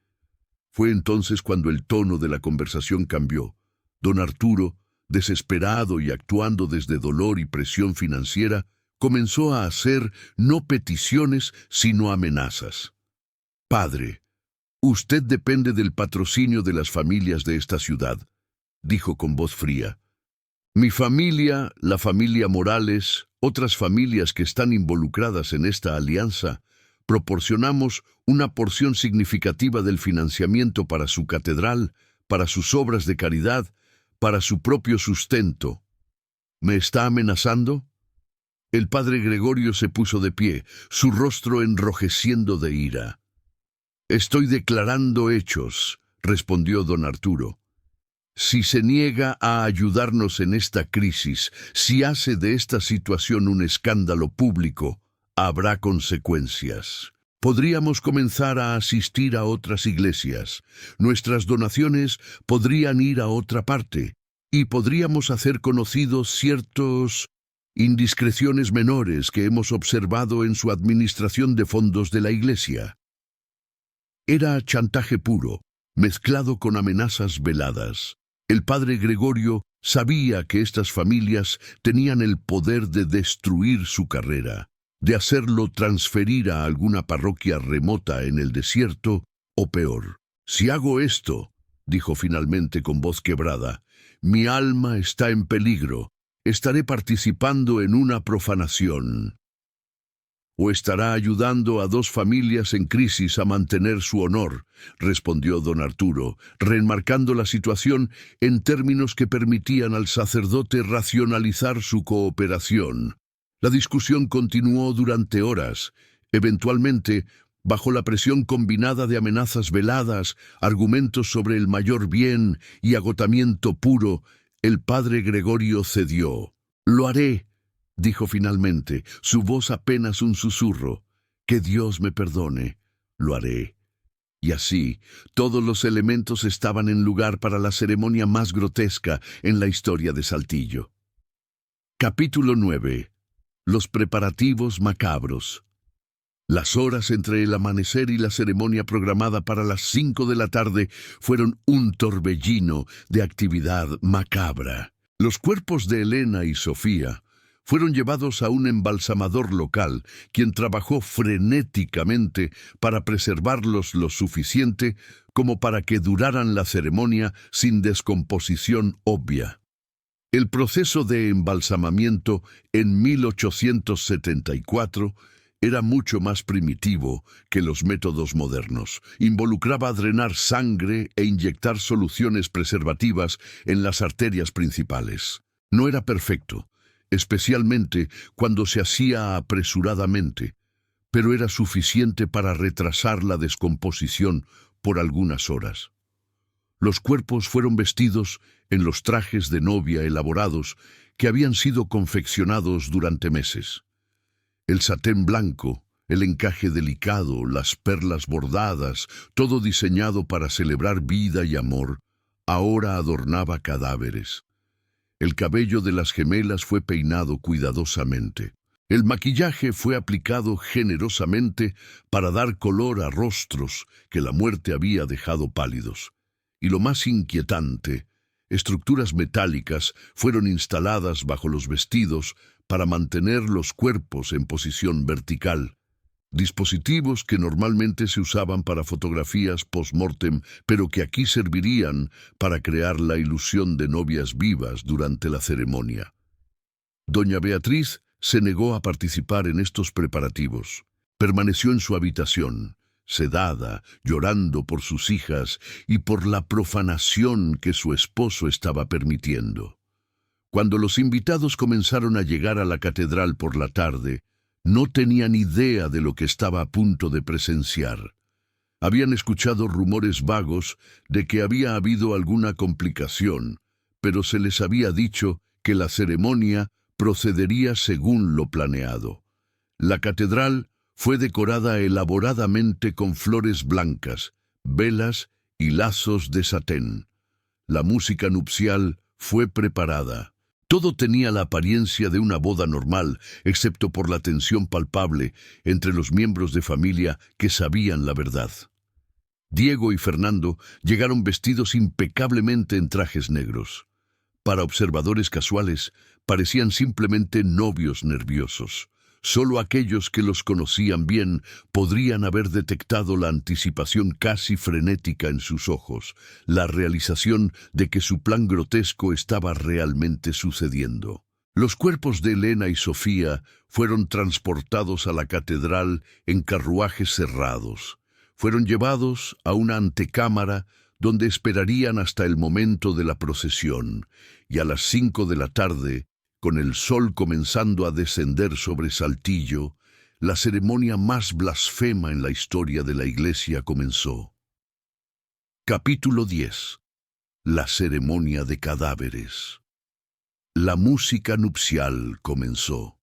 Fue entonces cuando el tono de la conversación cambió. Don Arturo, desesperado y actuando desde dolor y presión financiera, comenzó a hacer no peticiones sino amenazas. «Padre, usted depende del patrocinio de las familias de esta ciudad», dijo con voz fría. «Mi familia, la familia Morales, otras familias que están involucradas en esta alianza, proporcionamos una porción significativa del financiamiento para su catedral, para sus obras de caridad, para su propio sustento. ¿Me está amenazando?». El padre Gregorio se puso de pie, su rostro enrojeciendo de ira. «Estoy declarando hechos», respondió don Arturo. «Si se niega a ayudarnos en esta crisis, si hace de esta situación un escándalo público, habrá consecuencias. Podríamos comenzar a asistir a otras iglesias. Nuestras donaciones podrían ir a otra parte, y podríamos hacer conocidos ciertos indiscreciones menores que hemos observado en su administración de fondos de la iglesia». Era chantaje puro, mezclado con amenazas veladas. El padre Gregorio sabía que estas familias tenían el poder de destruir su carrera, de hacerlo transferir a alguna parroquia remota en el desierto, o peor. «Si hago esto», dijo finalmente con voz quebrada, «mi alma está en peligro. Estaré participando en una profanación». «O estará ayudando a dos familias en crisis a mantener su honor», respondió don Arturo, reenmarcando la situación en términos que permitían al sacerdote racionalizar su cooperación. La discusión continuó durante horas. Eventualmente, bajo la presión combinada de amenazas veladas, argumentos sobre el mayor bien y agotamiento puro, el padre Gregorio cedió. «Lo haré», dijo finalmente, su voz apenas un susurro. «Que Dios me perdone, lo haré». Y así, todos los elementos estaban en lugar para la ceremonia más grotesca en la historia de Saltillo. Capítulo 9. Los preparativos macabros. Las horas entre el amanecer y la ceremonia programada para las 5 de la tarde fueron un torbellino de actividad macabra. Los cuerpos de Elena y Sofía fueron llevados a un embalsamador local, quien trabajó frenéticamente para preservarlos lo suficiente como para que duraran la ceremonia sin descomposición obvia. El proceso de embalsamamiento en 1874 Era mucho más primitivo que los métodos modernos. Involucraba drenar sangre e inyectar soluciones preservativas en las arterias principales. No era perfecto, especialmente cuando se hacía apresuradamente, pero era suficiente para retrasar la descomposición por algunas horas. Los cuerpos fueron vestidos en los trajes de novia elaborados que habían sido confeccionados durante meses. El satén blanco, el encaje delicado, las perlas bordadas, todo diseñado para celebrar vida y amor, ahora adornaba cadáveres. El cabello de las gemelas fue peinado cuidadosamente. El maquillaje fue aplicado generosamente para dar color a rostros que la muerte había dejado pálidos. Y lo más inquietante, estructuras metálicas fueron instaladas bajo los vestidos para mantener los cuerpos en posición vertical. Dispositivos que normalmente se usaban para fotografías post-mortem, pero que aquí servirían para crear la ilusión de novias vivas durante la ceremonia. Doña Beatriz se negó a participar en estos preparativos. Permaneció en su habitación, sedada, llorando por sus hijas y por la profanación que su esposo estaba permitiendo. Cuando los invitados comenzaron a llegar a la catedral por la tarde, no tenían idea de lo que estaba a punto de presenciar. Habían escuchado rumores vagos de que había habido alguna complicación, pero se les había dicho que la ceremonia procedería según lo planeado. La catedral fue decorada elaboradamente con flores blancas, velas y lazos de satén. La música nupcial fue preparada. Todo tenía la apariencia de una boda normal, excepto por la tensión palpable entre los miembros de familia que sabían la verdad. Diego y Fernando llegaron vestidos impecablemente en trajes negros. Para observadores casuales, parecían simplemente novios nerviosos. Solo aquellos que los conocían bien podrían haber detectado la anticipación casi frenética en sus ojos, la realización de que su plan grotesco estaba realmente sucediendo. Los cuerpos de Elena y Sofía fueron transportados a la catedral en carruajes cerrados. Fueron llevados a una antecámara donde esperarían hasta el momento de la procesión, y a las 5 de la tarde, con el sol comenzando a descender sobre Saltillo, la ceremonia más blasfema en la historia de la Iglesia comenzó. Capítulo 10. La ceremonia de cadáveres. La música nupcial comenzó.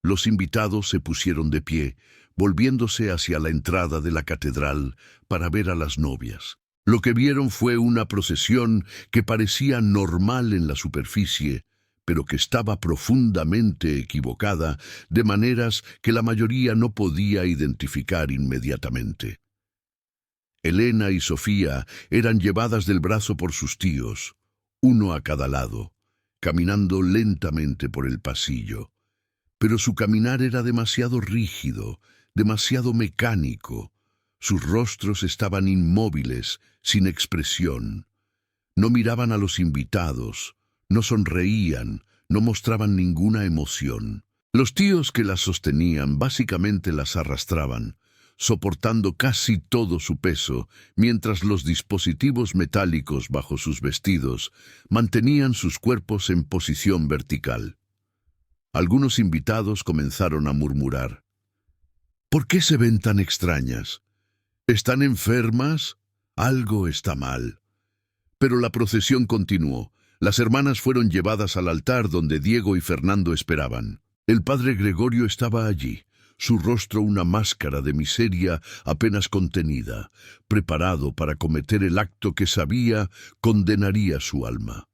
Los invitados se pusieron de pie, volviéndose hacia la entrada de la catedral para ver a las novias. Lo que vieron fue una procesión que parecía normal en la superficie, pero que estaba profundamente equivocada, de maneras que la mayoría no podía identificar inmediatamente. Elena y Sofía eran llevadas del brazo por sus tíos, uno a cada lado, caminando lentamente por el pasillo. Pero su caminar era demasiado rígido, demasiado mecánico. Sus rostros estaban inmóviles, sin expresión. No miraban a los invitados, no sonreían, no mostraban ninguna emoción. Los tíos que las sostenían básicamente las arrastraban, soportando casi todo su peso, mientras los dispositivos metálicos bajo sus vestidos mantenían sus cuerpos en posición vertical. Algunos invitados comenzaron a murmurar. ¿Por qué se ven tan extrañas? ¿Están enfermas? Algo está mal. Pero la procesión continuó. Las hermanas fueron llevadas al altar donde Diego y Fernando esperaban. El padre Gregorio estaba allí, su rostro una máscara de miseria apenas contenida, preparado para cometer el acto que sabía condenaría su alma.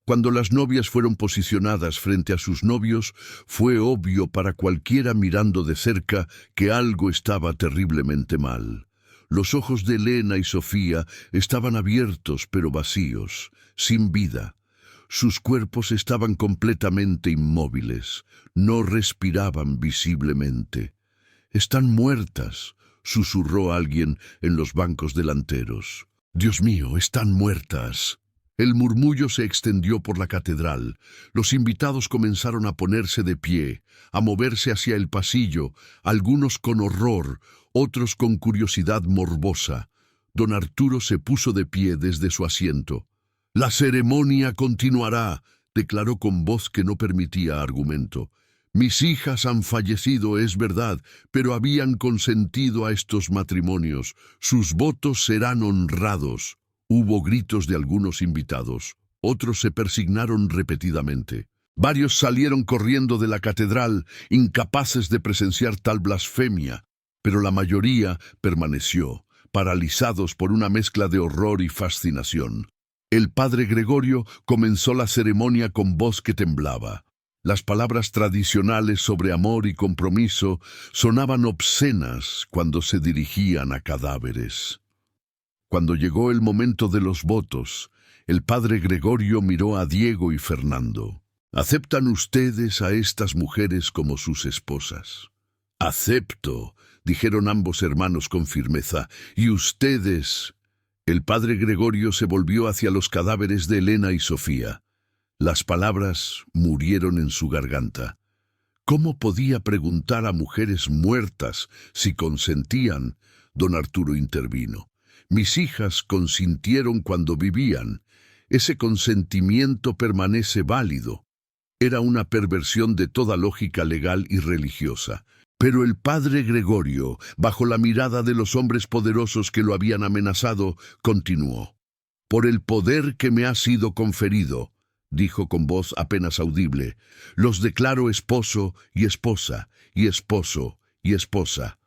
Cuando las novias fueron posicionadas frente a sus novios, fue obvio para cualquiera mirando de cerca que algo estaba terriblemente mal. Los ojos de Elena y Sofía estaban abiertos pero vacíos, sin vida. Sus cuerpos estaban completamente inmóviles, no respiraban visiblemente. «Están muertas», susurró alguien en los bancos delanteros. «Dios mío, están muertas». El murmullo se extendió por la catedral. Los invitados comenzaron a ponerse de pie, a moverse hacia el pasillo, algunos con horror, otros con curiosidad morbosa. Don Arturo se puso de pie desde su asiento. «La ceremonia continuará», declaró con voz que no permitía argumento. «Mis hijas han fallecido, es verdad, pero habían consentido a estos matrimonios. Sus votos serán honrados». Hubo gritos de algunos invitados. Otros se persignaron repetidamente. Varios salieron corriendo de la catedral, incapaces de presenciar tal blasfemia, pero la mayoría permaneció, paralizados por una mezcla de horror y fascinación. El padre Gregorio comenzó la ceremonia con voz que temblaba. Las palabras tradicionales sobre amor y compromiso sonaban obscenas cuando se dirigían a cadáveres. Cuando llegó el momento de los votos, el padre Gregorio miró a Diego y Fernando. «¿Aceptan ustedes a estas mujeres como sus esposas?» «Acepto», dijeron ambos hermanos con firmeza. «¿Y ustedes?» El padre Gregorio se volvió hacia los cadáveres de Elena y Sofía. Las palabras murieron en su garganta. ¿Cómo podía preguntar a mujeres muertas si consentían? Don Arturo intervino. «Mis hijas consintieron cuando vivían. Ese consentimiento permanece válido». Era una perversión de toda lógica legal y religiosa. Pero el padre Gregorio, bajo la mirada de los hombres poderosos que lo habían amenazado, continuó. «Por el poder que me ha sido conferido», dijo con voz apenas audible, «los declaro esposo y esposa, y esposo y esposa».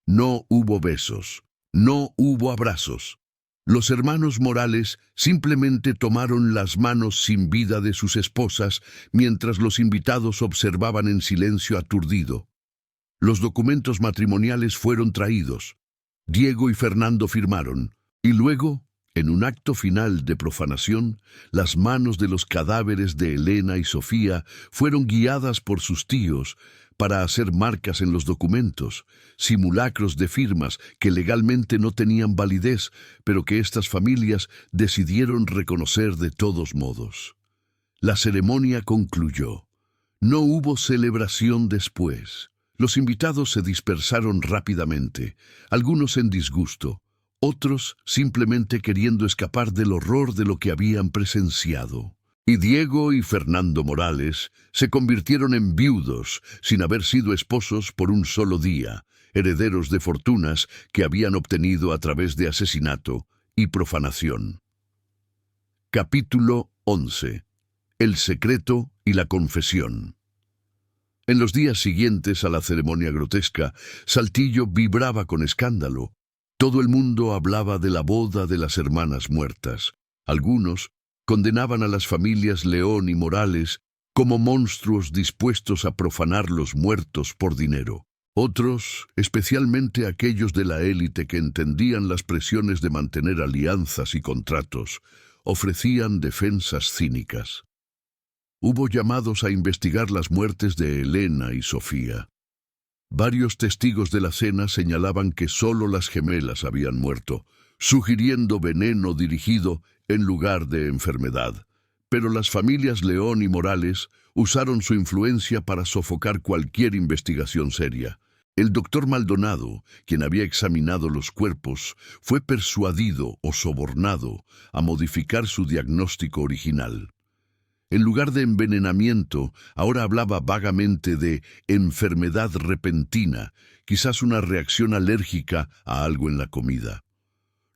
No hubo besos. No hubo abrazos. Los hermanos Morales simplemente tomaron las manos sin vida de sus esposas mientras los invitados observaban en silencio aturdido. Los documentos matrimoniales fueron traídos. Diego y Fernando firmaron. Y luego, en un acto final de profanación, las manos de los cadáveres de Elena y Sofía fueron guiadas por sus tíos para hacer marcas en los documentos, simulacros de firmas que legalmente no tenían validez, pero que estas familias decidieron reconocer de todos modos. La ceremonia concluyó. No hubo celebración después. Los invitados se dispersaron rápidamente, algunos en disgusto, otros simplemente queriendo escapar del horror de lo que habían presenciado. Y Diego y Fernando Morales se convirtieron en viudos sin haber sido esposos por un solo día, herederos de fortunas que habían obtenido a través de asesinato y profanación. Capítulo 11. El secreto y la confesión. En los días siguientes a la ceremonia grotesca, Saltillo vibraba con escándalo. Todo el mundo hablaba de la boda de las hermanas muertas. Algunos condenaban a las familias León y Morales como monstruos dispuestos a profanar los muertos por dinero. Otros, especialmente aquellos de la élite que entendían las presiones de mantener alianzas y contratos, ofrecían defensas cínicas. Hubo llamados a investigar las muertes de Elena y Sofía. Varios testigos de la cena señalaban que solo las gemelas habían muerto, sugiriendo veneno dirigido en lugar de enfermedad. Pero las familias León y Morales usaron su influencia para sofocar cualquier investigación seria. El doctor Maldonado, quien había examinado los cuerpos, fue persuadido o sobornado a modificar su diagnóstico original. En lugar de envenenamiento, ahora hablaba vagamente de enfermedad repentina, quizás una reacción alérgica a algo en la comida.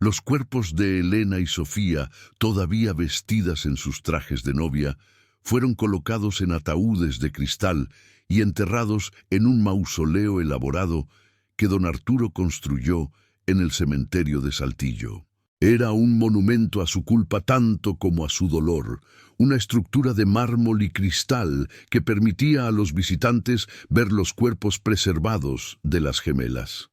Los cuerpos de Elena y Sofía, todavía vestidas en sus trajes de novia, fueron colocados en ataúdes de cristal y enterrados en un mausoleo elaborado que don Arturo construyó en el cementerio de Saltillo. Era un monumento a su culpa tanto como a su dolor, una estructura de mármol y cristal que permitía a los visitantes ver los cuerpos preservados de las gemelas.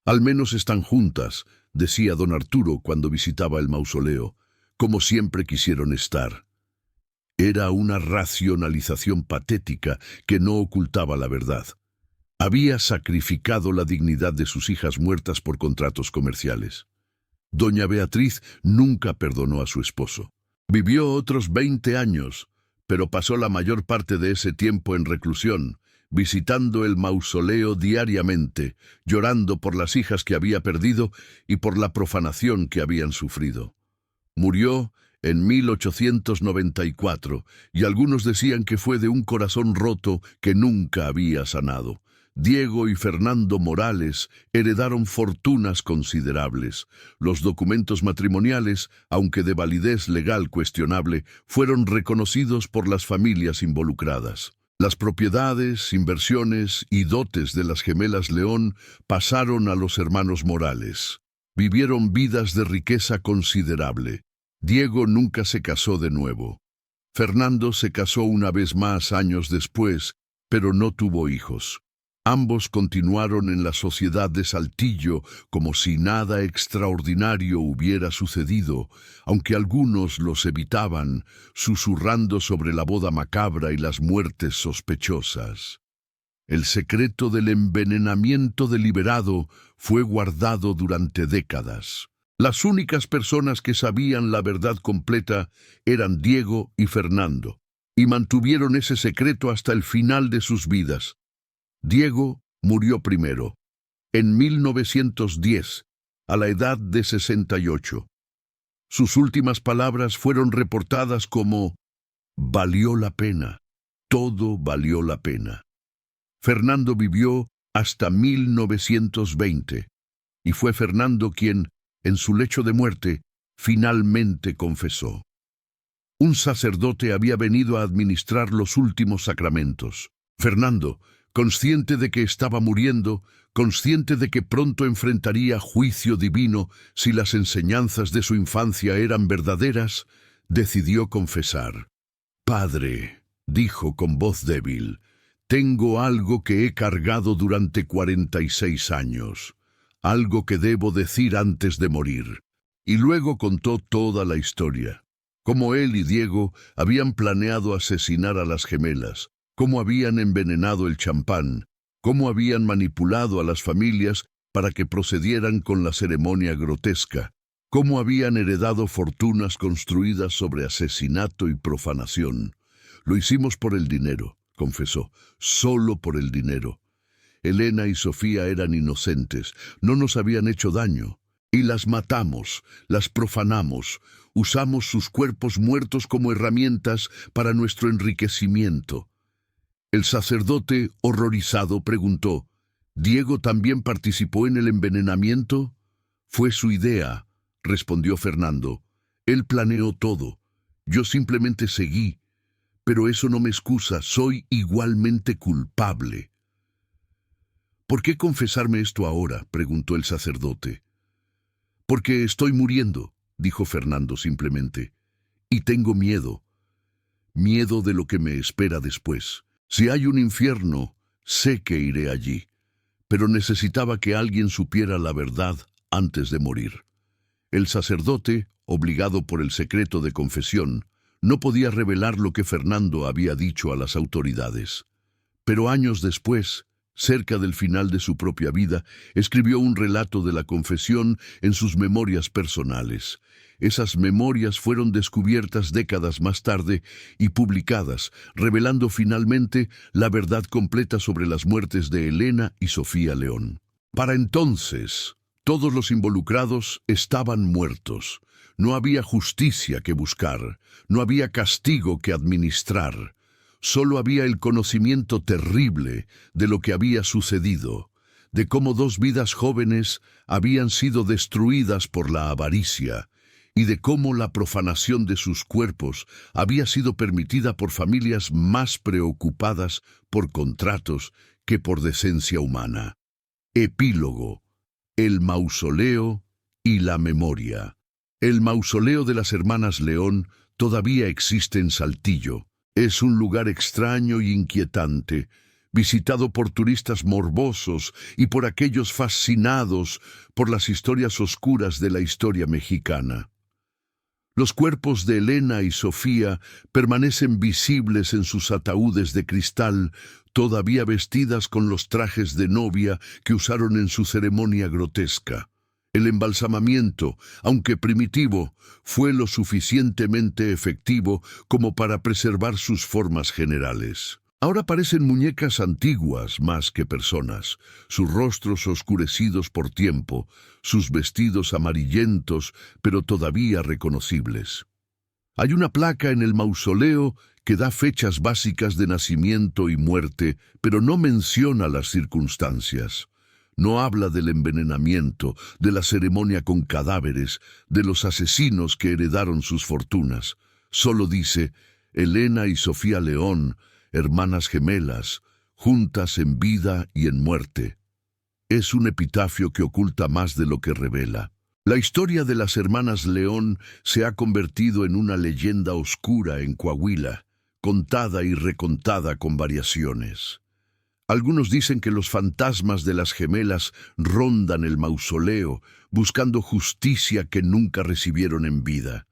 «Al menos están juntas», decía don Arturo cuando visitaba el mausoleo, «como siempre quisieron estar». Era una racionalización patética que no ocultaba la verdad. Había sacrificado la dignidad de sus hijas muertas por contratos comerciales. Doña Beatriz nunca perdonó a su esposo. Vivió otros 20 años, pero pasó la mayor parte de ese tiempo en reclusión, visitando el mausoleo diariamente, llorando por las hijas que había perdido y por la profanación que habían sufrido. Murió en 1894, y algunos decían que fue de un corazón roto que nunca había sanado. Diego y Fernando Morales heredaron fortunas considerables. Los documentos matrimoniales, aunque de validez legal cuestionable, fueron reconocidos por las familias involucradas. Las propiedades, inversiones y dotes de las gemelas León pasaron a los hermanos Morales. Vivieron vidas de riqueza considerable. Diego nunca se casó de nuevo. Fernando se casó una vez más años después, pero no tuvo hijos. Ambos continuaron en la sociedad de Saltillo como si nada extraordinario hubiera sucedido, aunque algunos los evitaban, susurrando sobre la boda macabra y las muertes sospechosas. El secreto del envenenamiento deliberado fue guardado durante décadas. Las únicas personas que sabían la verdad completa eran Diego y Fernando, y mantuvieron ese secreto hasta el final de sus vidas. Diego murió primero, en 1910, a la edad de 68. Sus últimas palabras fueron reportadas como «Valió la pena, todo valió la pena». Fernando vivió hasta 1920, y fue Fernando quien, en su lecho de muerte, finalmente confesó. Un sacerdote había venido a administrar los últimos sacramentos. Fernando, consciente de que estaba muriendo, consciente de que pronto enfrentaría juicio divino si las enseñanzas de su infancia eran verdaderas, decidió confesar. «Padre», dijo con voz débil, «tengo algo que he cargado durante 46 años, algo que debo decir antes de morir». Y luego contó toda la historia, cómo él y Diego habían planeado asesinar a las gemelas, cómo habían envenenado el champán, cómo habían manipulado a las familias para que procedieran con la ceremonia grotesca, cómo habían heredado fortunas construidas sobre asesinato y profanación. «Lo hicimos por el dinero», confesó, «solo por el dinero. Elena y Sofía eran inocentes, no nos habían hecho daño. Y las matamos, las profanamos, usamos sus cuerpos muertos como herramientas para nuestro enriquecimiento». El sacerdote, horrorizado, preguntó, «¿Diego también participó en el envenenamiento?» «Fue su idea», respondió Fernando. «Él planeó todo. Yo simplemente seguí. Pero eso no me excusa, soy igualmente culpable». «¿Por qué confesarme esto ahora?», preguntó el sacerdote. «Porque estoy muriendo», dijo Fernando simplemente, «y tengo miedo. Miedo de lo que me espera después. Si hay un infierno, sé que iré allí, pero necesitaba que alguien supiera la verdad antes de morir». El sacerdote, obligado por el secreto de confesión, no podía revelar lo que Fernando había dicho a las autoridades. Pero años después, cerca del final de su propia vida, escribió un relato de la confesión en sus memorias personales. Esas memorias fueron descubiertas décadas más tarde y publicadas, revelando finalmente la verdad completa sobre las muertes de Elena y Sofía León. Para entonces, todos los involucrados estaban muertos. No había justicia que buscar, no había castigo que administrar. Solo había el conocimiento terrible de lo que había sucedido, de cómo dos vidas jóvenes habían sido destruidas por la avaricia, y de cómo la profanación de sus cuerpos había sido permitida por familias más preocupadas por contratos que por decencia humana. Epílogo: el mausoleo y la memoria. El mausoleo de las hermanas León todavía existe en Saltillo. Es un lugar extraño y inquietante, visitado por turistas morbosos y por aquellos fascinados por las historias oscuras de la historia mexicana. Los cuerpos de Elena y Sofía permanecen visibles en sus ataúdes de cristal, todavía vestidas con los trajes de novia que usaron en su ceremonia grotesca. El embalsamamiento, aunque primitivo, fue lo suficientemente efectivo como para preservar sus formas generales. Ahora parecen muñecas antiguas más que personas, sus rostros oscurecidos por tiempo, sus vestidos amarillentos, pero todavía reconocibles. Hay una placa en el mausoleo que da fechas básicas de nacimiento y muerte, pero no menciona las circunstancias. No habla del envenenamiento, de la ceremonia con cadáveres, de los asesinos que heredaron sus fortunas. Solo dice, Elena y Sofía León, hermanas gemelas, juntas en vida y en muerte. Es un epitafio que oculta más de lo que revela. La historia de las hermanas León se ha convertido en una leyenda oscura en Coahuila, contada y recontada con variaciones. Algunos dicen que los fantasmas de las gemelas rondan el mausoleo, buscando justicia que nunca recibieron en vida.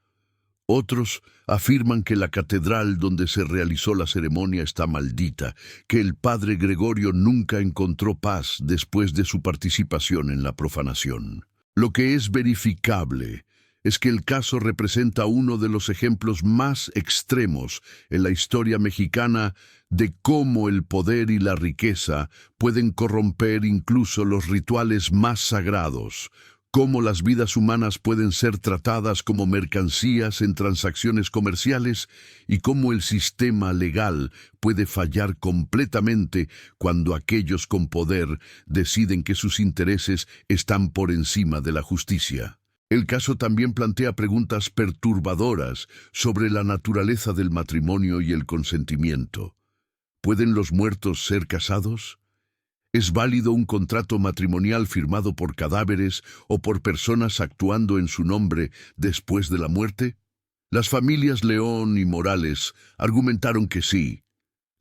Otros afirman que la catedral donde se realizó la ceremonia está maldita, que el padre Gregorio nunca encontró paz después de su participación en la profanación. Lo que es verificable es que el caso representa uno de los ejemplos más extremos en la historia mexicana de cómo el poder y la riqueza pueden corromper incluso los rituales más sagrados, cómo las vidas humanas pueden ser tratadas como mercancías en transacciones comerciales y cómo el sistema legal puede fallar completamente cuando aquellos con poder deciden que sus intereses están por encima de la justicia. El caso también plantea preguntas perturbadoras sobre la naturaleza del matrimonio y el consentimiento. ¿Pueden los muertos ser casados? ¿Es válido un contrato matrimonial firmado por cadáveres o por personas actuando en su nombre después de la muerte? Las familias León y Morales argumentaron que sí.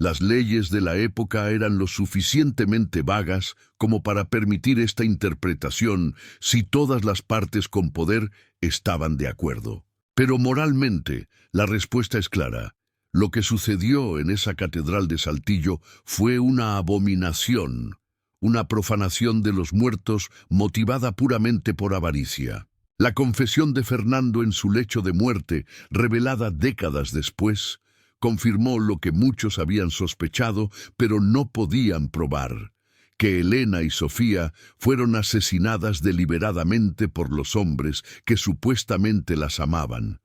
Las leyes de la época eran lo suficientemente vagas como para permitir esta interpretación si todas las partes con poder estaban de acuerdo. Pero moralmente, la respuesta es clara. Lo que sucedió en esa catedral de Saltillo fue una abominación, una profanación de los muertos motivada puramente por avaricia. La confesión de Fernando en su lecho de muerte, revelada décadas después, confirmó lo que muchos habían sospechado, pero no podían probar, que Elena y Sofía fueron asesinadas deliberadamente por los hombres que supuestamente las amaban,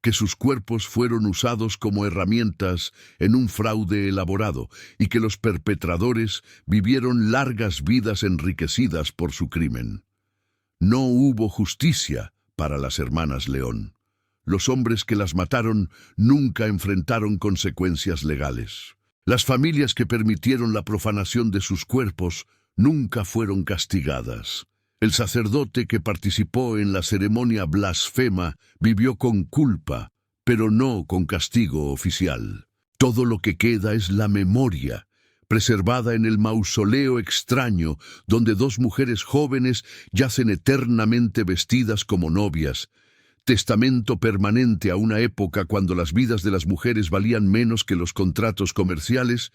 que sus cuerpos fueron usados como herramientas en un fraude elaborado y que los perpetradores vivieron largas vidas enriquecidas por su crimen. No hubo justicia para las hermanas León. Los hombres que las mataron nunca enfrentaron consecuencias legales. Las familias que permitieron la profanación de sus cuerpos nunca fueron castigadas. El sacerdote que participó en la ceremonia blasfema vivió con culpa, pero no con castigo oficial. Todo lo que queda es la memoria, preservada en el mausoleo extraño donde dos mujeres jóvenes yacen eternamente vestidas como novias, testamento permanente a una época cuando las vidas de las mujeres valían menos que los contratos comerciales,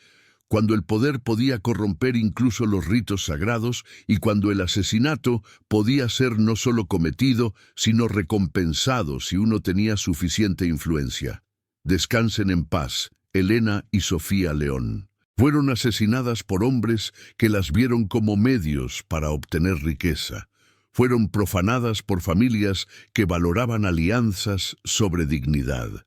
cuando el poder podía corromper incluso los ritos sagrados y cuando el asesinato podía ser no solo cometido, sino recompensado si uno tenía suficiente influencia. Descansen en paz, Elena y Sofía León. Fueron asesinadas por hombres que las vieron como medios para obtener riqueza. Fueron profanadas por familias que valoraban alianzas sobre dignidad.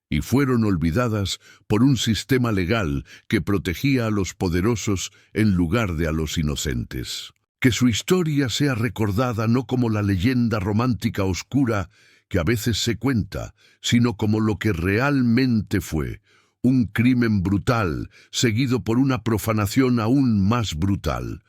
Y fueron olvidadas por un sistema legal que protegía a los poderosos en lugar de a los inocentes. Que su historia sea recordada no como la leyenda romántica oscura que a veces se cuenta, sino como lo que realmente fue, un crimen brutal seguido por una profanación aún más brutal.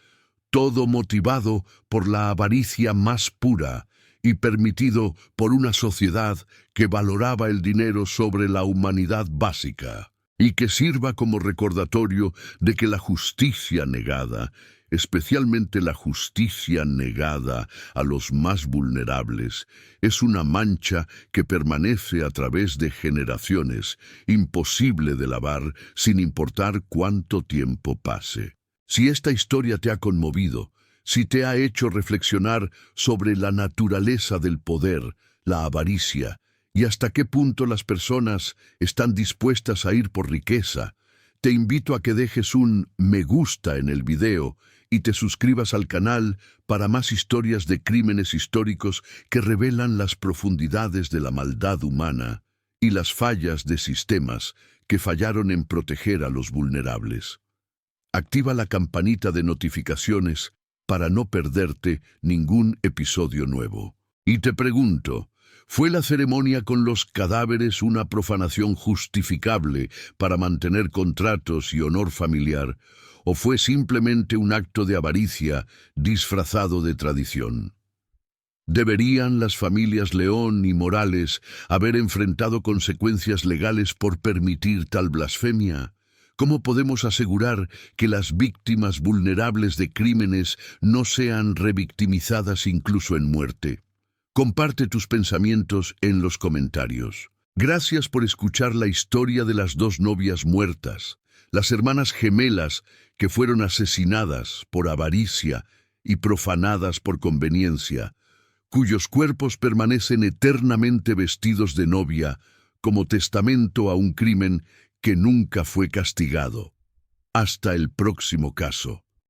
Todo motivado por la avaricia más pura y permitido por una sociedad que valoraba el dinero sobre la humanidad básica, y que sirva como recordatorio de que la justicia negada, especialmente la justicia negada a los más vulnerables, es una mancha que permanece a través de generaciones, imposible de lavar sin importar cuánto tiempo pase. Si esta historia te ha conmovido, si te ha hecho reflexionar sobre la naturaleza del poder, la avaricia, y hasta qué punto las personas están dispuestas a ir por riqueza, te invito a que dejes un me gusta en el video y te suscribas al canal para más historias de crímenes históricos que revelan las profundidades de la maldad humana y las fallas de sistemas que fallaron en proteger a los vulnerables. Activa la campanita de notificaciones para no perderte ningún episodio nuevo. Y te pregunto, ¿fue la ceremonia con los cadáveres una profanación justificable para mantener contratos y honor familiar, o fue simplemente un acto de avaricia disfrazado de tradición? ¿Deberían las familias León y Morales haber enfrentado consecuencias legales por permitir tal blasfemia? ¿Cómo podemos asegurar que las víctimas vulnerables de crímenes no sean revictimizadas incluso en muerte? Comparte tus pensamientos en los comentarios. Gracias por escuchar la historia de las dos novias muertas, las hermanas gemelas que fueron asesinadas por avaricia y profanadas por conveniencia, cuyos cuerpos permanecen eternamente vestidos de novia como testamento a un crimen que nunca fue castigado. Hasta el próximo caso.